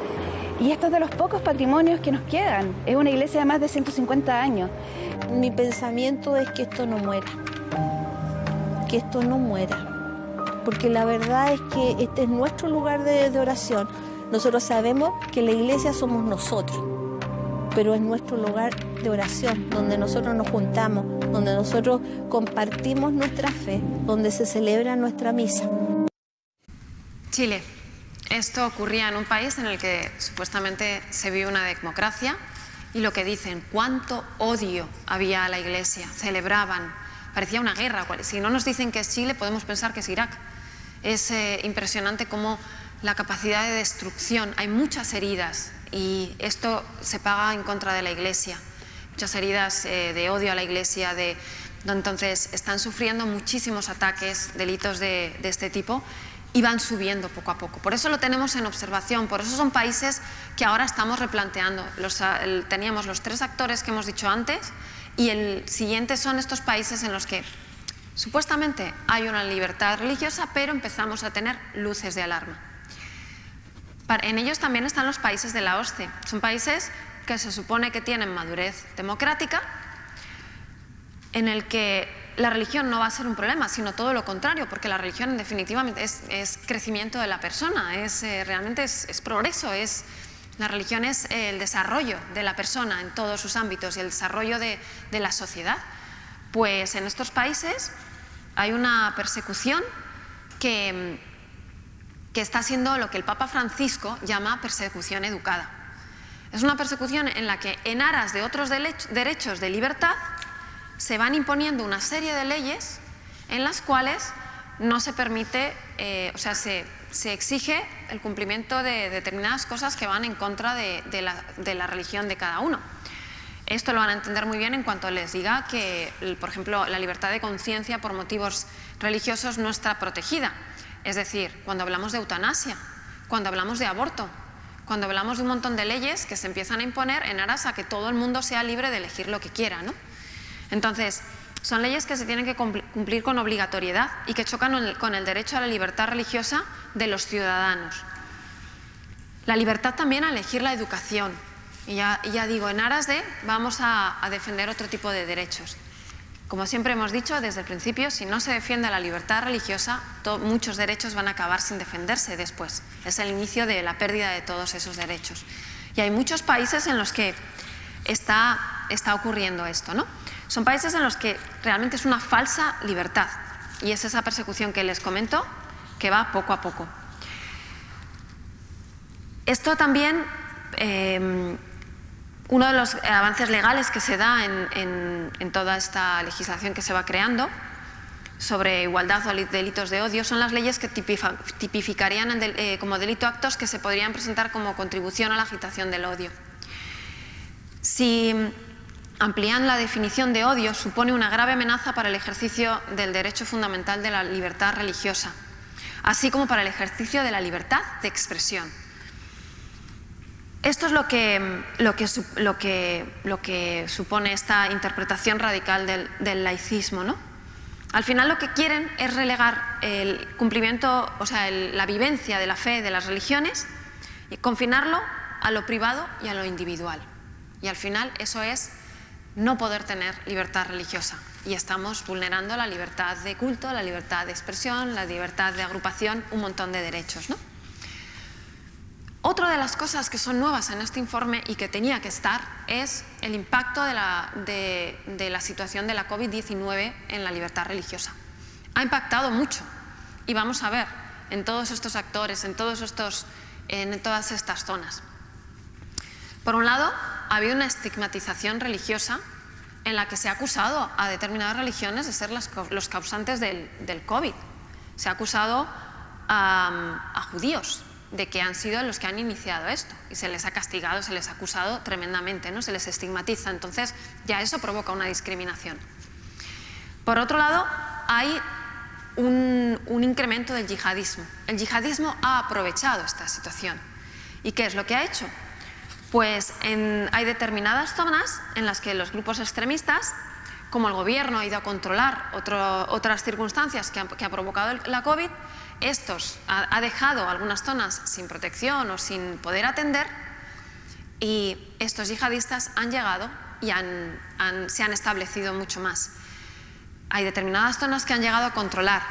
Y esto es de los pocos patrimonios que nos quedan. Es una iglesia de más de 150 años. Mi pensamiento es que esto no muera. Que esto no muera. Porque la verdad es que este es nuestro lugar de oración. Nosotros sabemos que la iglesia somos nosotros, pero es nuestro lugar de oración, donde nosotros nos juntamos, donde nosotros compartimos nuestra fe, donde se celebra nuestra misa. Chile. Esto ocurría en un país en el que supuestamente se vive una democracia y lo que dicen, cuánto odio había a la iglesia, celebraban, parecía una guerra. Si no nos dicen que es Chile, podemos pensar que es Irak. Es impresionante cómo la capacidad de destrucción, hay muchas heridas y esto se paga en contra de la iglesia. Muchas heridas de odio a la iglesia, de Entonces están sufriendo muchísimos ataques, delitos de este tipo, y van subiendo poco a poco. Por eso lo tenemos en observación, por eso son países que ahora estamos replanteando. Teníamos los 3 actores que hemos dicho antes, y el siguiente son estos países en los que supuestamente hay una libertad religiosa, pero empezamos a tener luces de alarma. En ellos también están los países de la OSCE. Son países que se supone que tienen madurez democrática, en el que la religión no va a ser un problema, sino todo lo contrario, porque la religión definitivamente es crecimiento de la persona, realmente es progreso, la religión es el desarrollo de la persona en todos sus ámbitos y el desarrollo de la sociedad. Pues en estos países hay una persecución que está siendo lo que el Papa Francisco llama persecución educada. Es una persecución en la que, en aras de otros derechos de libertad, se van imponiendo una serie de leyes en las cuales no se permite, se exige el cumplimiento de determinadas cosas que van en contra de la religión de cada uno. Esto lo van a entender muy bien en cuanto les diga que, por ejemplo, la libertad de conciencia por motivos religiosos no está protegida. Es decir, cuando hablamos de eutanasia, cuando hablamos de aborto, cuando hablamos de un montón de leyes que se empiezan a imponer en aras a que todo el mundo sea libre de elegir lo que quiera, ¿no? Entonces, son leyes que se tienen que cumplir con obligatoriedad y que chocan con el derecho a la libertad religiosa de los ciudadanos. La libertad también a elegir la educación. Y ya digo, en aras de vamos a defender otro tipo de derechos. Como siempre hemos dicho desde el principio, si no se defiende la libertad religiosa, muchos derechos van a acabar sin defenderse después. Es el inicio de la pérdida de todos esos derechos. Y hay muchos países en los que está ocurriendo esto, ¿no? Son países en los que realmente es una falsa libertad, y es esa persecución que les comento que va poco a poco. Esto también, uno de los avances legales que se da en toda esta legislación que se va creando sobre igualdad o delitos de odio son las leyes que tipificarían como delito actos que se podrían presentar como contribución a la agitación del odio. Si amplían la definición de odio, supone una grave amenaza para el ejercicio del derecho fundamental de la libertad religiosa, así como para el ejercicio de la libertad de expresión. Esto es lo que supone esta interpretación radical del laicismo, ¿no? Al final lo que quieren es relegar el cumplimiento, la vivencia de la fe de las religiones y confinarlo a lo privado y a lo individual. Y al final eso es no poder tener libertad religiosa, y estamos vulnerando la libertad de culto, la libertad de expresión, la libertad de agrupación, un montón de derechos, ¿no? Otra de las cosas que son nuevas en este informe y que tenía que estar es el impacto de la situación de la COVID-19 en la libertad religiosa. Ha impactado mucho, y vamos a ver en todos estos actores, en todas estas zonas. Por un lado, ha habido una estigmatización religiosa en la que se ha acusado a determinadas religiones de ser los causantes del COVID. Se ha acusado a judíos de que han sido los que han iniciado esto, y se les ha castigado, se les ha acusado tremendamente, ¿no? Se les estigmatiza, entonces ya eso provoca una discriminación. Por otro lado, hay un incremento del yihadismo. El yihadismo ha aprovechado esta situación. ¿Y qué es lo que ha hecho? Pues hay determinadas zonas en las que los grupos extremistas, como el gobierno ha ido a controlar otras circunstancias que ha provocado la COVID, ha dejado algunas zonas sin protección o sin poder atender, y estos yihadistas han llegado y se han establecido mucho más. Hay determinadas zonas que han llegado a controlar,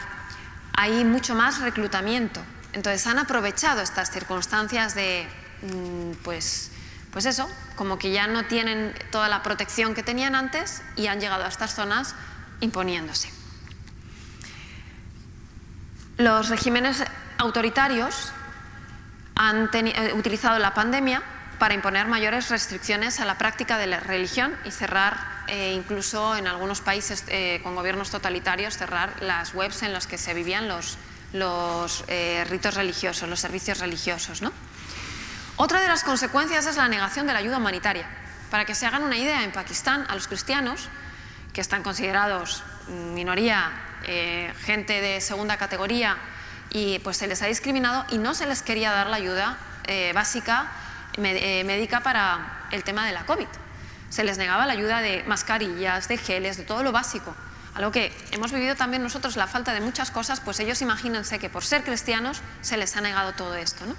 hay mucho más reclutamiento, entonces han aprovechado estas circunstancias de, pues eso, como que ya no tienen toda la protección que tenían antes y han llegado a estas zonas imponiéndose. Los regímenes autoritarios han utilizado la pandemia para imponer mayores restricciones a la práctica de la religión y cerrar, incluso en algunos países con gobiernos totalitarios, cerrar las webs en las que se vivían los ritos religiosos, los servicios religiosos, ¿no? Otra de las consecuencias es la negación de la ayuda humanitaria. Para que se hagan una idea, en Pakistán a los cristianos, que están considerados minoría, gente de segunda categoría, y pues se les ha discriminado y no se les quería dar la ayuda básica médica para el tema de la COVID. Se les negaba la ayuda de mascarillas, de geles, de todo lo básico. Algo que hemos vivido también nosotros, la falta de muchas cosas, pues ellos imagínense que por ser cristianos se les ha negado todo esto, ¿no?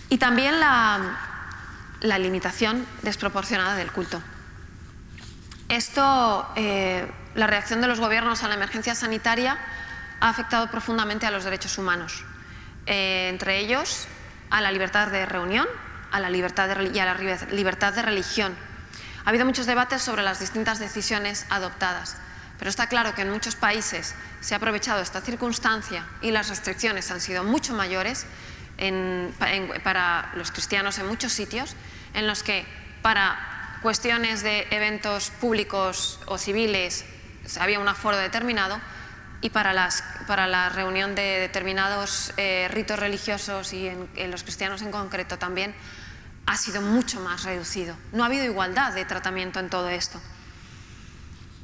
Y también la limitación desproporcionada del culto. Esto, la reacción de los gobiernos a la emergencia sanitaria ha afectado profundamente a los derechos humanos, entre ellos a la libertad de reunión y a la libertad de religión. Ha habido muchos debates sobre las distintas decisiones adoptadas, pero está claro que en muchos países se ha aprovechado esta circunstancia y las restricciones han sido mucho mayores para los cristianos en muchos sitios, en los que para cuestiones de eventos públicos o civiles había un aforo determinado, y para la reunión de determinados ritos religiosos y en los cristianos en concreto también ha sido mucho más reducido. No ha habido igualdad de tratamiento en todo esto.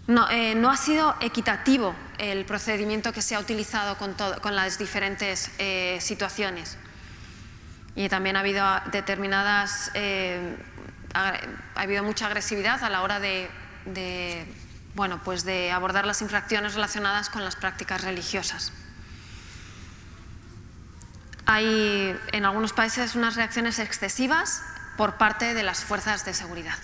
No ha sido equitativo el procedimiento que se ha utilizado con las diferentes situaciones. Y también ha habido ha habido mucha agresividad a la hora de abordar las infracciones relacionadas con las prácticas religiosas. Hay en algunos países unas reacciones excesivas por parte de las fuerzas de seguridad.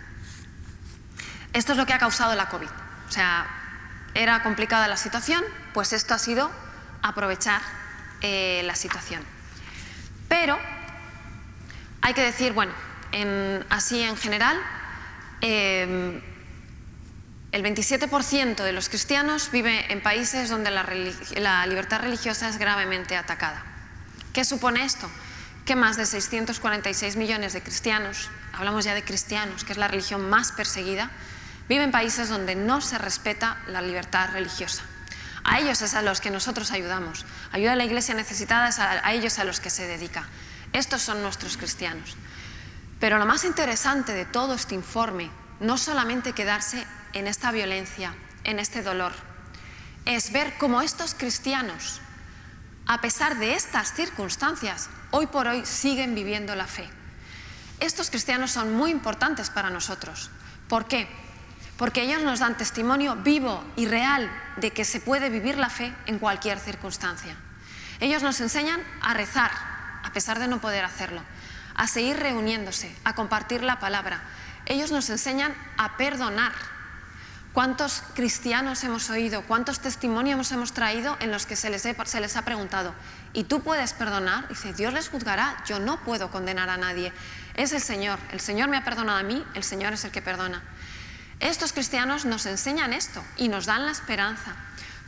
Esto es lo que ha causado la COVID. O sea, era complicada la situación, pues esto ha sido aprovechar la situación. Pero hay que decir, bueno, así en general, el 27% de los cristianos vive en países donde la libertad religiosa es gravemente atacada. ¿Qué supone esto? Que más de 646 millones de cristianos, hablamos ya de cristianos, que es la religión más perseguida, viven en países donde no se respeta la libertad religiosa. A ellos es a los que nosotros ayudamos. Ayuda a la Iglesia necesitada, es a ellos a los que se dedica. Estos son nuestros cristianos. Pero lo más interesante de todo este informe, no solamente quedarse en esta violencia, en este dolor, es ver cómo estos cristianos, a pesar de estas circunstancias, hoy por hoy siguen viviendo la fe. Estos cristianos son muy importantes para nosotros. ¿Por qué? Porque ellos nos dan testimonio vivo y real de que se puede vivir la fe en cualquier circunstancia. Ellos nos enseñan a rezar, a pesar de no poder hacerlo, a seguir reuniéndose, a compartir la palabra. Ellos nos enseñan a perdonar. ¿Cuántos cristianos hemos oído, cuántos testimonios hemos traído en los que se les ha preguntado, ¿y tú puedes perdonar? Dice, Dios les juzgará, yo no puedo condenar a nadie. Es el Señor me ha perdonado a mí, el Señor es el que perdona. Estos cristianos nos enseñan esto y nos dan la esperanza.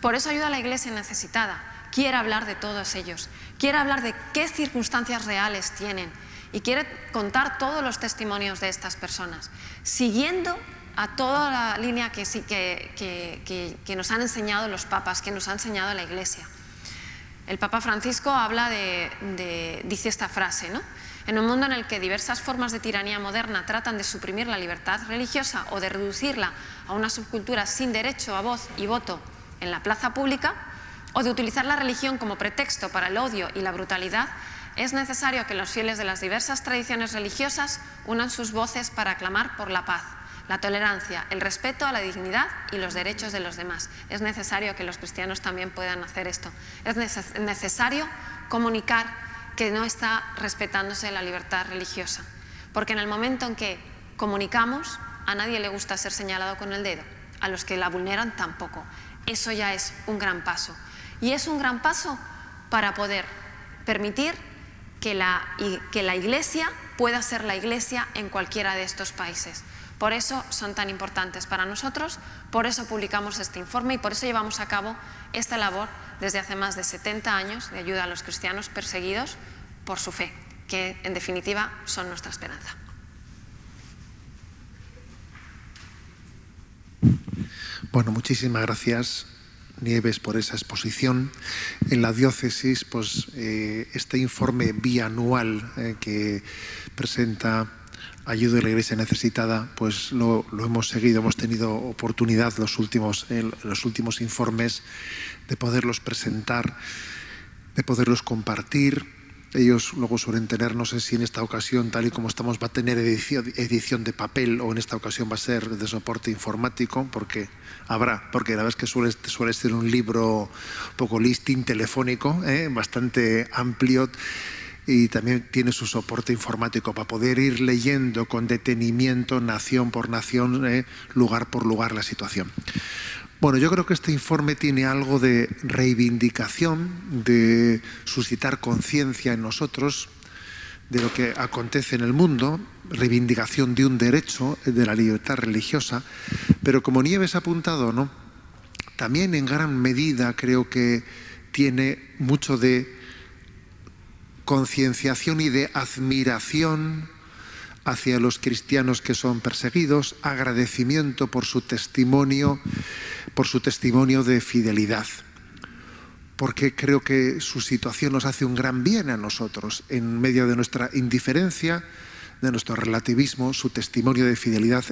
Por eso Ayuda a la Iglesia Necesitada quiere hablar de todos ellos, quiere hablar de qué circunstancias reales tienen y quiere contar todos los testimonios de estas personas, siguiendo a toda la línea que nos han enseñado los papas, que nos ha enseñado la Iglesia. El Papa Francisco dice esta frase, ¿no? En un mundo en el que diversas formas de tiranía moderna tratan de suprimir la libertad religiosa o de reducirla a una subcultura sin derecho a voz y voto en la plaza pública, o de utilizar la religión como pretexto para el odio y la brutalidad, es necesario que los fieles de las diversas tradiciones religiosas unan sus voces para clamar por la paz, la tolerancia, el respeto a la dignidad y los derechos de los demás. Es necesario que los cristianos también puedan hacer esto. Es necesario comunicar que no está respetándose la libertad religiosa, porque en el momento en que comunicamos, a nadie le gusta ser señalado con el dedo, a los que la vulneran tampoco. Eso ya es un gran paso, y es un gran paso para poder permitir que la Iglesia pueda ser la Iglesia en cualquiera de estos países. Por eso son tan importantes para nosotros, por eso publicamos este informe y por eso llevamos a cabo esta labor desde hace más de 70 años de ayuda a los cristianos perseguidos por su fe, que en definitiva son nuestra esperanza. Bueno, muchísimas gracias, Nieves, por esa exposición. En la diócesis, pues este informe bianual que presenta Ayuda a la Iglesia Necesitada, pues lo hemos seguido, hemos tenido oportunidad los últimos informes de poderlos presentar, de poderlos compartir. Ellos luego suelen tener, no sé si en esta ocasión, tal y como estamos, va a tener edición de papel, o en esta ocasión va a ser de soporte informático, porque la verdad es que suele ser un libro un poco listing telefónico, bastante amplio, y también tiene su soporte informático para poder ir leyendo con detenimiento, nación por nación, lugar por lugar, la situación. Bueno, yo creo que este informe tiene algo de reivindicación, de suscitar conciencia en nosotros de lo que acontece en el mundo, reivindicación de un derecho, de la libertad religiosa, pero como Nieves ha apuntado, ¿no?, también en gran medida creo que tiene mucho de concienciación y de admiración hacia los cristianos que son perseguidos, agradecimiento por su testimonio de fidelidad, porque creo que su situación nos hace un gran bien a nosotros. En medio de nuestra indiferencia, de nuestro relativismo, su testimonio de fidelidad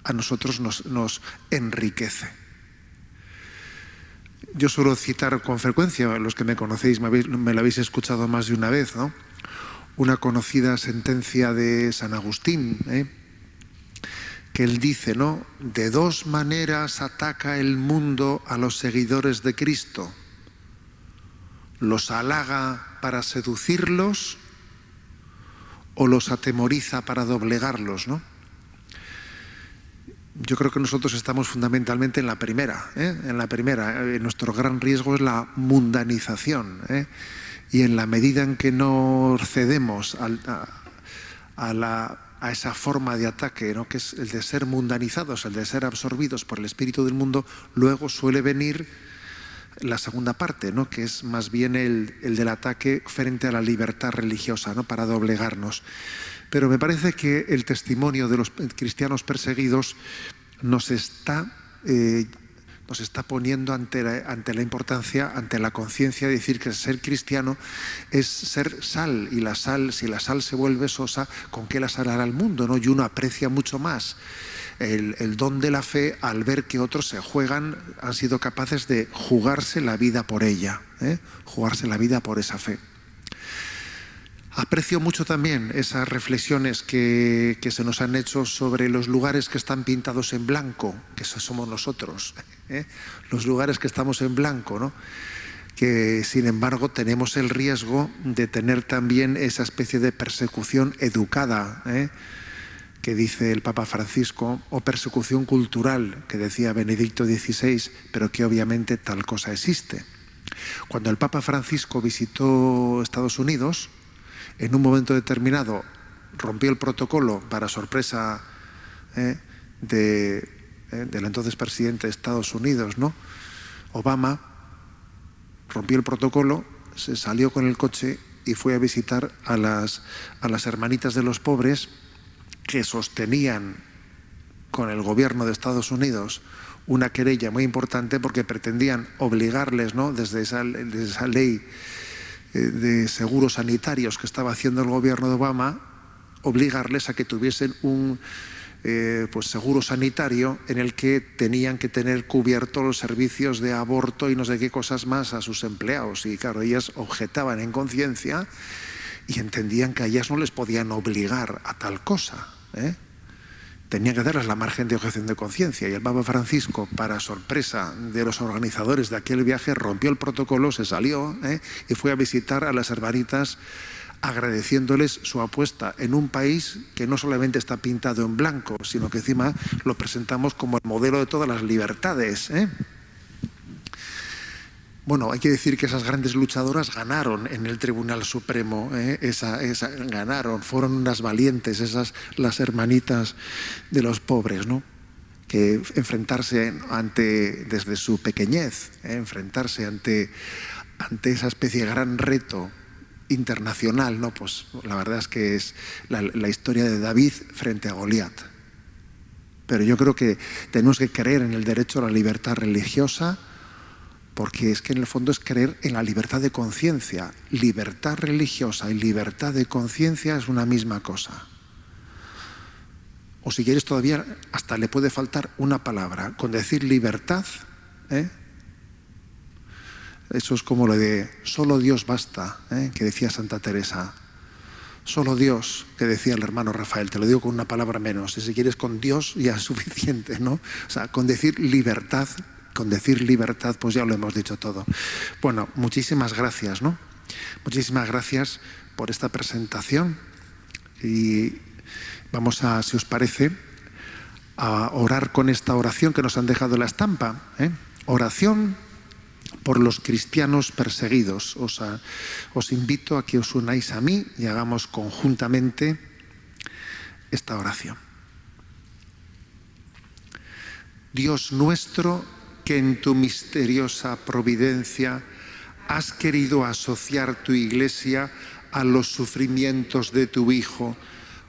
a nosotros nos enriquece. Yo suelo citar con frecuencia, los que me conocéis me lo habéis escuchado más de una vez, ¿no?, una conocida sentencia de San Agustín, que él dice, ¿no?, de dos maneras ataca el mundo a los seguidores de Cristo: los halaga para seducirlos o los atemoriza para doblegarlos, ¿no? Yo creo que nosotros estamos fundamentalmente en la primera, nuestro gran riesgo es la mundanización, y en la medida en que no cedemos a esa forma de ataque, ¿no?, que es el de ser mundanizados, el de ser absorbidos por el espíritu del mundo, luego suele venir la segunda parte, ¿no?, que es más bien el del ataque frente a la libertad religiosa, ¿no?, para doblegarnos. Pero me parece que el testimonio de los cristianos perseguidos nos está poniendo ante la importancia, ante la conciencia de decir que ser cristiano es ser sal, y la sal, si la sal se vuelve sosa, ¿con qué la sal hará el mundo, no? Y uno aprecia mucho más el don de la fe al ver que otros han sido capaces de jugarse la vida por ella, jugarse la vida por esa fe. Aprecio mucho también esas reflexiones que se nos han hecho sobre los lugares que están pintados en blanco, que esos somos nosotros, los lugares que estamos en blanco, ¿no?, que sin embargo tenemos el riesgo de tener también esa especie de persecución educada, que dice el Papa Francisco, o persecución cultural, que decía Benedicto XVI, pero que obviamente tal cosa existe. Cuando el Papa Francisco visitó Estados Unidos, en un momento determinado rompió el protocolo, para sorpresa del entonces presidente de Estados Unidos, ¿no?, Obama, rompió el protocolo, se salió con el coche y fue a visitar a las hermanitas de los pobres que sostenían con el gobierno de Estados Unidos una querella muy importante porque pretendían obligarles, ¿no?, desde esa ley de seguros sanitarios que estaba haciendo el gobierno de Obama, obligarles a que tuviesen un seguro sanitario en el que tenían que tener cubiertos los servicios de aborto y no sé qué cosas más a sus empleados. Y claro, ellas objetaban en conciencia y entendían que a ellas no les podían obligar a tal cosa, tenían que darles la margen de objeción de conciencia. Y el Papa Francisco, para sorpresa de los organizadores de aquel viaje, rompió el protocolo, se salió y fue a visitar a las hermanitas, agradeciéndoles su apuesta en un país que no solamente está pintado en blanco, sino que encima lo presentamos como el modelo de todas las libertades. Bueno, hay que decir que esas grandes luchadoras ganaron en el Tribunal Supremo, ganaron, fueron unas valientes, las hermanitas de los pobres, ¿no?, que enfrentarse desde su pequeñez, enfrentarse ante esa especie de gran reto internacional, ¿no? Pues la verdad es que es la historia de David frente a Goliat. Pero yo creo que tenemos que creer en el derecho a la libertad religiosa, porque es que en el fondo es creer en la libertad de conciencia. Libertad religiosa y libertad de conciencia es una misma cosa. O si quieres todavía, hasta le puede faltar una palabra. Con decir libertad, eso es como lo de solo Dios basta, que decía Santa Teresa. Solo Dios, que decía el hermano Rafael, te lo digo con una palabra menos. Y si quieres con Dios ya es suficiente, ¿no? O sea, con decir libertad, pues ya lo hemos dicho todo. Bueno, muchísimas gracias, ¿no? Muchísimas gracias por esta presentación. Y vamos a, si os parece, a orar con esta oración que nos han dejado en la estampa. Oración por los cristianos perseguidos. Os invito a que os unáis a mí y hagamos conjuntamente esta oración. Dios nuestro, que en tu misteriosa providencia has querido asociar tu Iglesia a los sufrimientos de tu Hijo,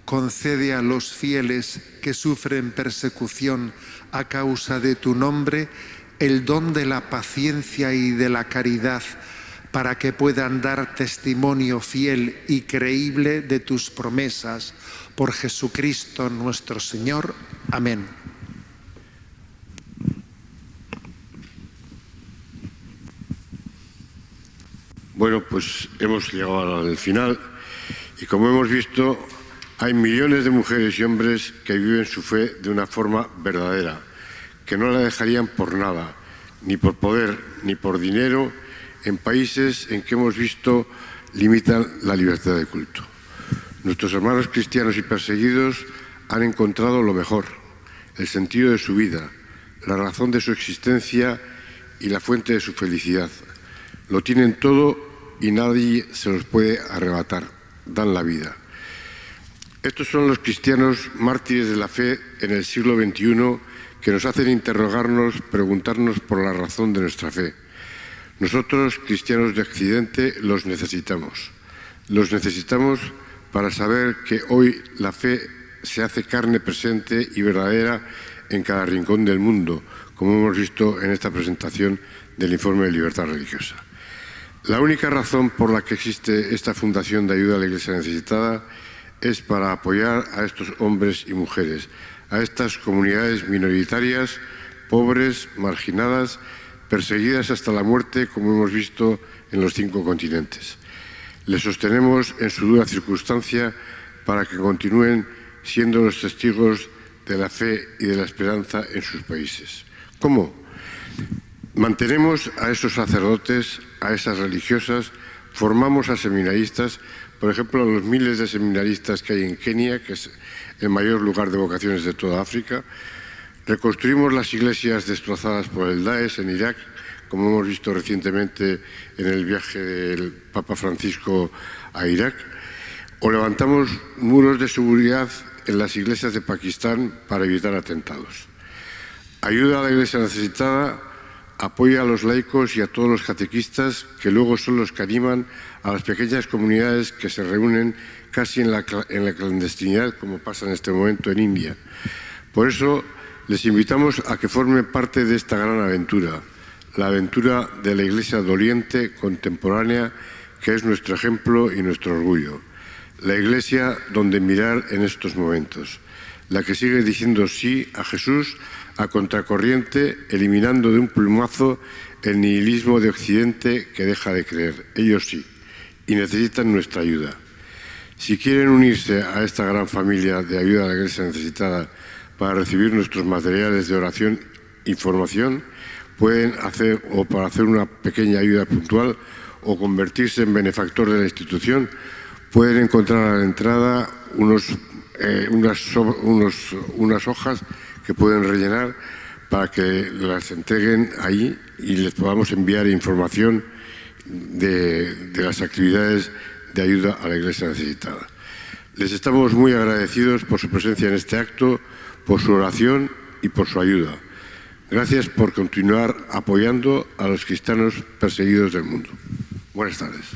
concede a los fieles que sufren persecución a causa de tu nombre el don de la paciencia y de la caridad, para que puedan dar testimonio fiel y creíble de tus promesas. Por Jesucristo nuestro Señor. Amén. Bueno, pues hemos llegado al final y como hemos visto, hay millones de mujeres y hombres que viven su fe de una forma verdadera, que no la dejarían por nada, ni por poder, ni por dinero, en países en que hemos visto limitan la libertad de culto. Nuestros hermanos cristianos y perseguidos han encontrado lo mejor, el sentido de su vida, la razón de su existencia y la fuente de su felicidad. Lo tienen todo y nadie se los puede arrebatar, dan la vida. Estos son los cristianos mártires de la fe en el siglo XXI que nos hacen interrogarnos, preguntarnos por la razón de nuestra fe. Nosotros, cristianos de Occidente, los necesitamos. Los necesitamos para saber que hoy la fe se hace carne presente y verdadera en cada rincón del mundo, como hemos visto en esta presentación del informe de libertad religiosa. La única razón por la que existe esta Fundación de Ayuda a la Iglesia Necesitada es para apoyar a estos hombres y mujeres, a estas comunidades minoritarias, pobres, marginadas, perseguidas hasta la muerte, como hemos visto en los 5 continentes. Les sostenemos en su dura circunstancia para que continúen siendo los testigos de la fe y de la esperanza en sus países. ¿Cómo? Mantenemos a esos sacerdotes, a esas religiosas, formamos a seminaristas, por ejemplo, a los miles de seminaristas que hay en Kenia, que es el mayor lugar de vocaciones de toda África. Reconstruimos las iglesias destrozadas por el Daesh en Irak, como hemos visto recientemente en el viaje del Papa Francisco a Irak. O levantamos muros de seguridad en las iglesias de Pakistán para evitar atentados. Ayuda a la Iglesia Necesitada apoya a los laicos y a todos los catequistas, que luego son los que animan a las pequeñas comunidades que se reúnen casi en la clandestinidad, como pasa en este momento en India. Por eso les invitamos a que formen parte de esta gran aventura, la aventura de la Iglesia doliente, contemporánea, que es nuestro ejemplo y nuestro orgullo. La Iglesia donde mirar en estos momentos, la que sigue diciendo sí a Jesús a contracorriente, eliminando de un plumazo el nihilismo de Occidente que deja de creer. Ellos sí, y necesitan nuestra ayuda. Si quieren unirse a esta gran familia de ayuda a la Iglesia Necesitada para recibir nuestros materiales de oración e información, pueden hacer, o para hacer una pequeña ayuda puntual, o convertirse en benefactor de la institución, pueden encontrar a la entrada unas hojas que pueden rellenar para que las entreguen ahí y les podamos enviar información de las actividades de ayuda a la Iglesia Necesitada. Les estamos muy agradecidos por su presencia en este acto, por su oración y por su ayuda. Gracias por continuar apoyando a los cristianos perseguidos del mundo. Buenas tardes.